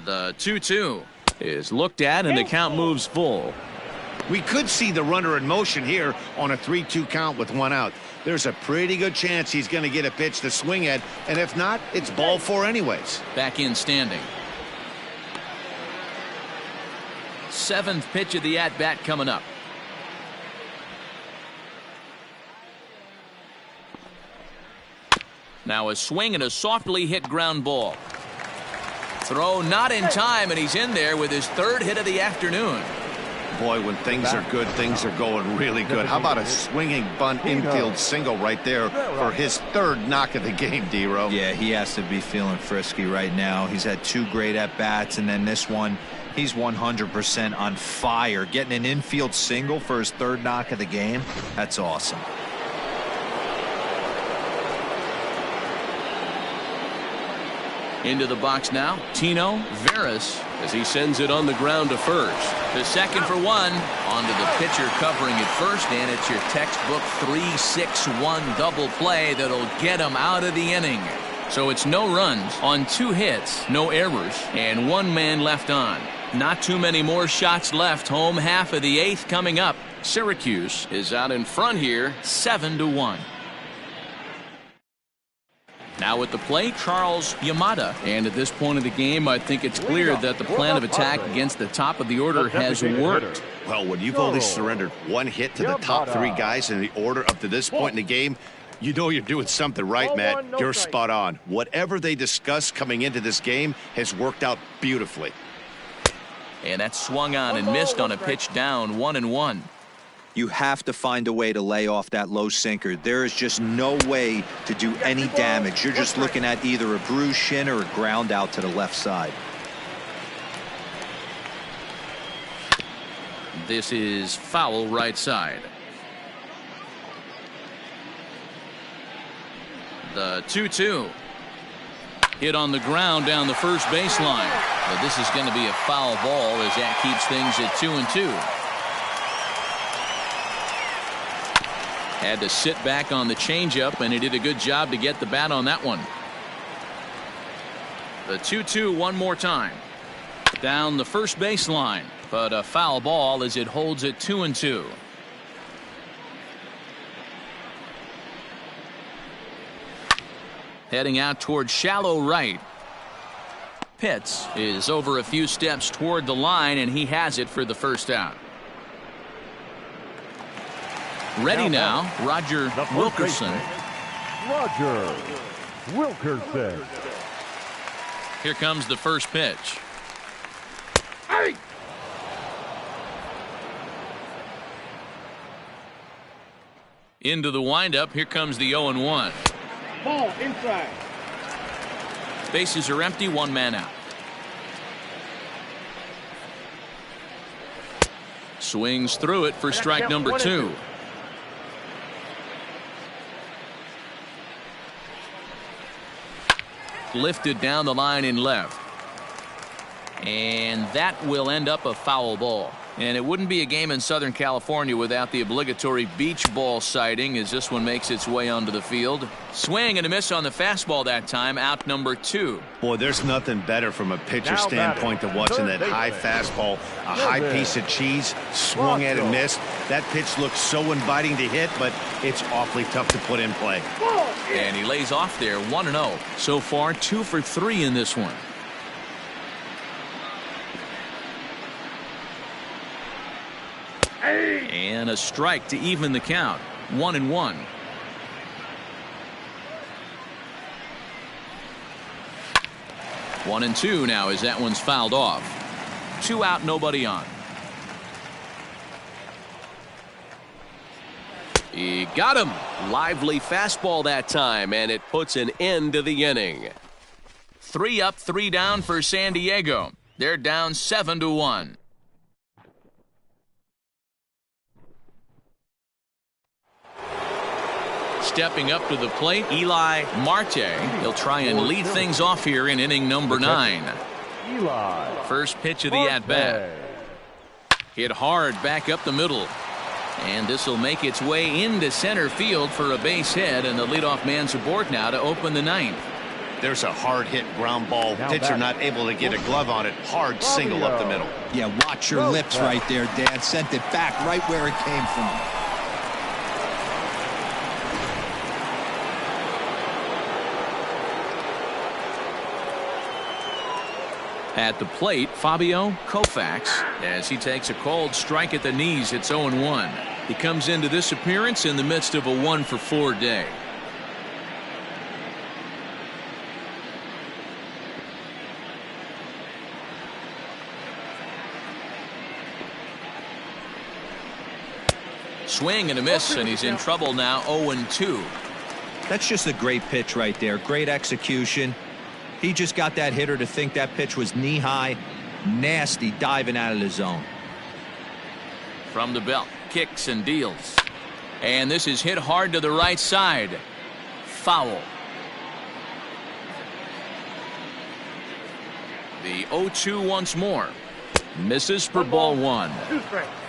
The 2-2 is looked at, and the count moves full. We could see the runner in motion here on a 3-2 count with 1 out. There's a pretty good chance he's going to get a pitch to swing at, and if not, it's ball 4 anyways. Back in standing. 7th pitch of the at-bat coming up. Now a swing and a softly hit ground ball. Throw not in time, and he's in there with his 3rd hit of the afternoon. Boy, when things are good, things are going really good. How about a swinging bunt infield single right there for his 3rd knock of the game, D-Row? Yeah, he has to be feeling frisky right now. He's had 2 great at-bats, and then this one, he's 100% on fire. Getting an infield single for his 3rd knock of the game, that's awesome. Into the box now, Tino Veras, as he sends it on the ground to first. To second for 1, onto the pitcher covering at first, and it's your textbook 3-6-1 double play that'll get him out of the inning. So it's no runs on 2 hits, no errors, and 1 man left on. Not too many more shots left. Home half of the 8th coming up. Syracuse is out in front here, 7-1. Now at the plate, Charles Yamada. And at this point of the game, I think it's clear that the plan of attack against the top of the order has worked. Well, when you've only surrendered 1 hit to the top 3 guys in the order up to this point in the game, you know you're doing something right, Matt. You're spot on. Whatever they discussed coming into this game has worked out beautifully. And that swung on and missed on a pitch down, 1-1. You have to find a way to lay off that low sinker. There is just no way to do any damage. You're just looking at either a bruised shin or a ground out to the left side. This is foul right side. The 2-2. Hit on the ground down the first baseline. But this is going to be a foul ball as that keeps things at 2-2. Had to sit back on the changeup, and he did a good job to get the bat on that one. The 2-2 one more time. Down the first baseline, but a foul ball as it holds it 2-2. Heading out toward shallow right. Pitts is over a few steps toward the line, and he has it for the first out. Ready now, Roger Wilkerson. Roger Wilkerson. Here comes the first pitch. Hey! Into the windup. Here comes the 0-1. Ball inside. Bases are empty, 1 man out. Swings through it for strike number 2. Lifted down the line in left. And that will end up a foul ball. And it wouldn't be a game in Southern California without the obligatory beach ball sighting as this one makes its way onto the field. Swing and a miss on the fastball that time, out number 2. Boy, there's nothing better from a pitcher standpoint than watching that high fastball, a high piece of cheese, swung at and missed. That pitch looks so inviting to hit, but it's awfully tough to put in play. And he lays off there, 1-0. So far, 2 for 3 in this one. And a strike to even the count. 1-1. One and two now as that one's fouled off. 2 out, nobody on. He got him. Lively fastball that time, and it puts an end to the inning. 3 up, 3 down for San Diego. They're down 7-1. Stepping up to the plate, Eli Marte. He'll try and lead things off here in inning number 9. Eli. First pitch of the at-bat. Hit hard back up the middle. And this will make its way into center field for a base hit, and the leadoff man's aboard now to open the 9th. There's a hard hit ground ball. Pitcher not able to get a glove on it. Hard single up the middle. Yeah, watch your lips right there, Dan. Sent it back right where it came from. At the plate, Fabio Koufax, as he takes a cold strike at the knees. It's 0-1. He comes into this appearance in the midst of a 1-for-4 day. Swing and a miss, and he's in trouble now. 0-2. That's just a great pitch right there. Great execution. He just got that hitter to think that pitch was knee-high. Nasty diving out of the zone. From the belt, kicks and deals. And this is hit hard to the right side. Foul. The 0-2 once more. Misses for ball 1.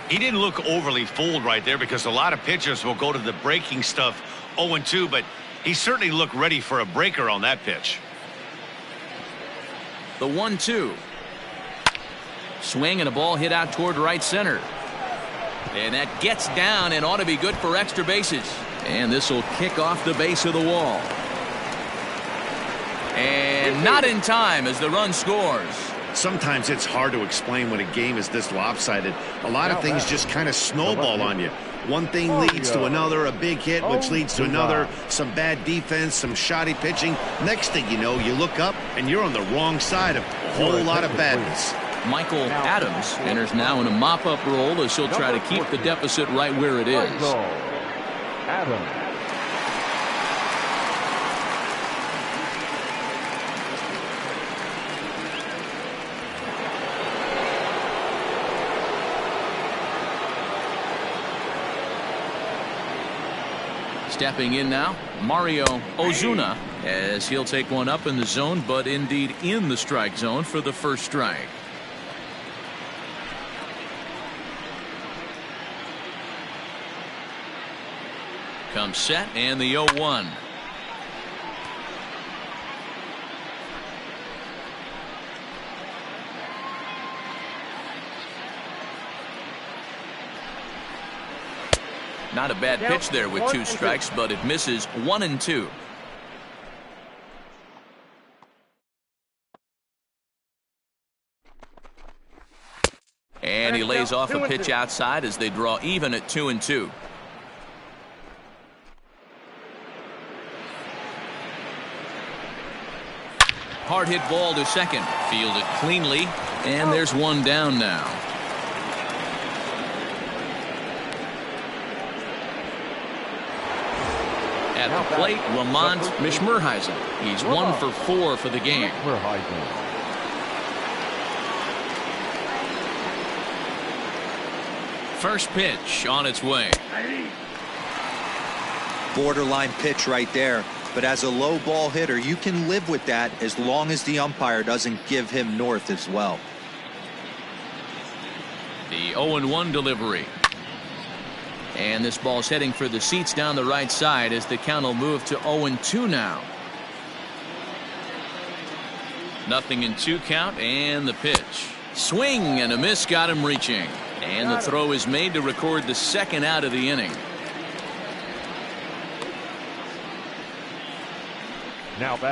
He didn't look overly fooled right there because a lot of pitchers will go to the breaking stuff 0-2, but He certainly looked ready for a breaker on that pitch. The 1-2. Swing and a ball hit out toward right center. And that gets down and ought to be good for extra bases. And this will kick off the base of the wall. And not in time as the run scores. Sometimes it's hard to explain when a game is this lopsided. A lot of things just kind of snowball on you. One thing leads to another, a big hit, which leads to another, some bad defense, some shoddy pitching. Next thing you know, you look up and you're on the wrong side of a whole lot of badness. Michael Adams enters now in a mop-up role as he'll try to keep the deficit right where it is. Adams. Stepping in now, Mario Ozuna, as he'll take one up in the zone, but indeed in the strike zone for the first strike. Comes set and the 0-1. Not a bad pitch there with 2 strikes, but it misses 1-2. And he lays off a pitch outside as they draw even at 2-2. Hard hit ball to second. Fielded cleanly. And there's one down now. At the plate, Lamont Mishmerheisen. He's 1 for 4 for the game. First pitch on its way. Borderline pitch right there. But as a low ball hitter, you can live with that as long as the umpire doesn't give him north as well. The 0-1 delivery. And this ball's heading for the seats down the right side as the count will move to 0-2 now. Nothing in 2 count, and the pitch. Swing and a miss got him reaching. And the throw is made to record the second out of the inning.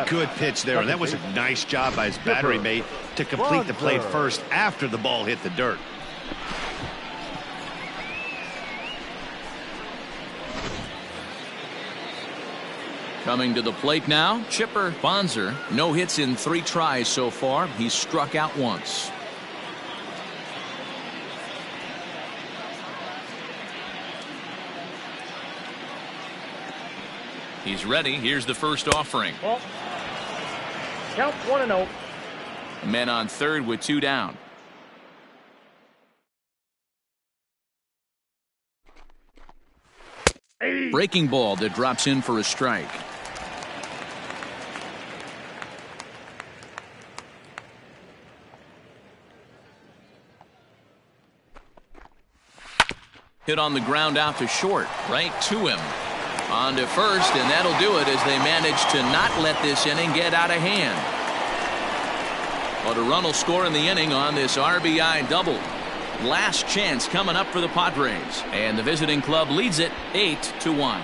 Good pitch there, and that was a nice job by his battery mate to complete the play first after the ball hit the dirt. Coming to the plate now, Chipper Bonser. No hits in 3 tries so far. He's struck out once. He's ready. Here's the first offering. Well, count 1-0. Men on third with 2 down. Breaking ball that drops in for a strike. Hit on the ground out to short, right to him. On to first, and that'll do it as they manage to not let this inning get out of hand. But a run will score in the inning on this RBI double. Last chance coming up for the Padres, and the visiting club leads it 8-1.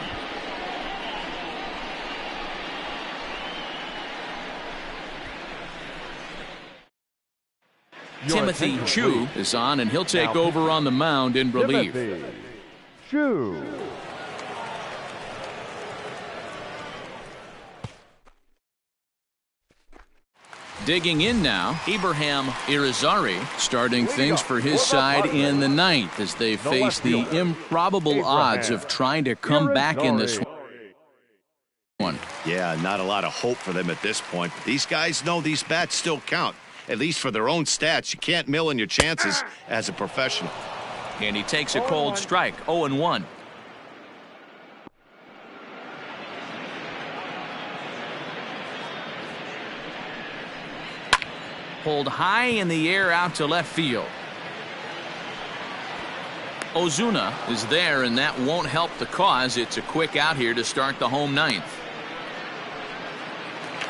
Timothy Chu is on, and he'll take over on the mound in relief. Chu. Digging in now, Abraham Irizarry starting things for his side in the 9th as they face the improbable odds of trying to come back in this one. Yeah, not a lot of hope for them at this point. But these guys know these bats still count, at least for their own stats. You can't mill in your chances as a professional. And he takes a cold strike, 0-1. Pulled high in the air out to left field. Ozuna is there, and that won't help the cause. It's a quick out here to start the home 9th.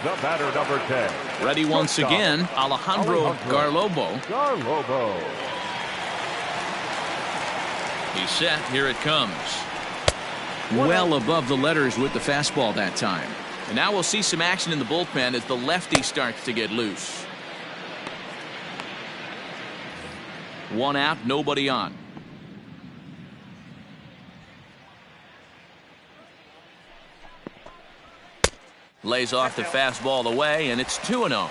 The batter, number 10. Ready once again, Alejandro Garlobo. He's set. Here it comes. Well above the letters with the fastball that time. And now we'll see some action in the bullpen as the lefty starts to get loose. 1 out, nobody on. Lays off the fastball away, and it's 2-0.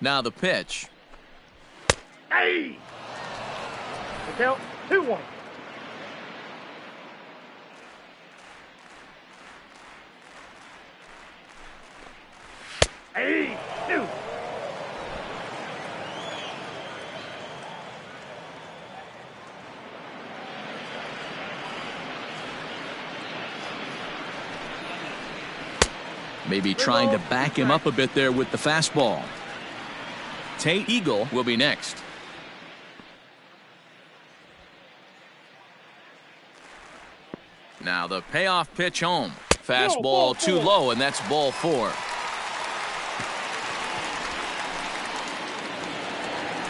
Now the pitch. Hey! The count, 2-1. Hey! 2. Maybe trying to back him up a bit there with the fastball. Tate Eagle will be next. Now the payoff pitch home. Fastball too low, and that's ball 4.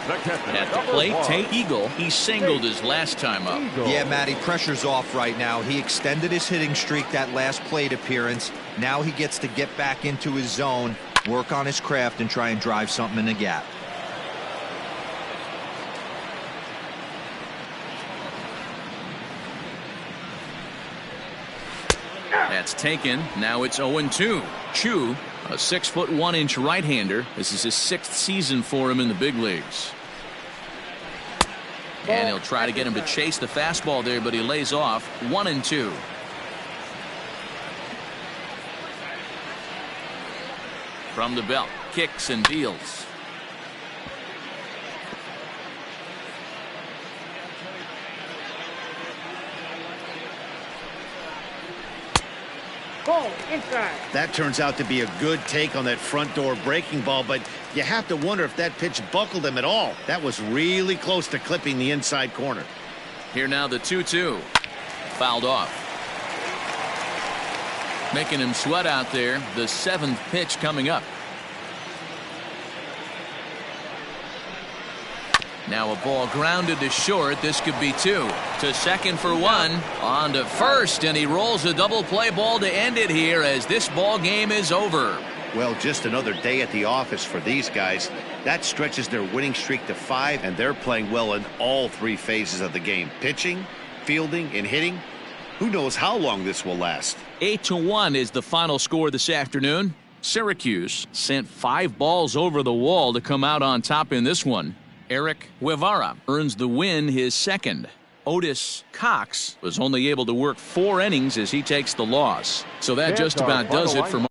At the plate, Tate Eagle, he singled his last time up. Yeah, Matty, pressure's off right now. He extended his hitting streak that last plate appearance. Now he gets to get back into his zone, work on his craft, and try and drive something in the gap. That's taken. Now it's 0-2. Chu, a 6'1" right-hander. This is his 6th season for him in the big leagues. And he'll try to get him to chase the fastball there, but he lays off. 1-2. From the belt, kicks and deals. Ball inside. That turns out to be a good take on that front door breaking ball, but you have to wonder if that pitch buckled him at all. That was really close to clipping the inside corner. Here now the 2-2. Fouled off. Making him sweat out there. The 7th pitch coming up. Now a ball grounded to short. This could be 2. To second for 1. On to first, and he rolls a double play ball to end it here as this ball game is over. Well, just another day at the office for these guys. That stretches their winning streak to 5, and they're playing well in all 3 phases of the game. Pitching, fielding, and hitting. Who knows how long this will last? 8-1 is the final score this afternoon. Syracuse sent 5 balls over the wall to come out on top in this one. Eric Guevara earns the win, his 2nd. Otis Cox was only able to work 4 innings as he takes the loss. So that just about does it for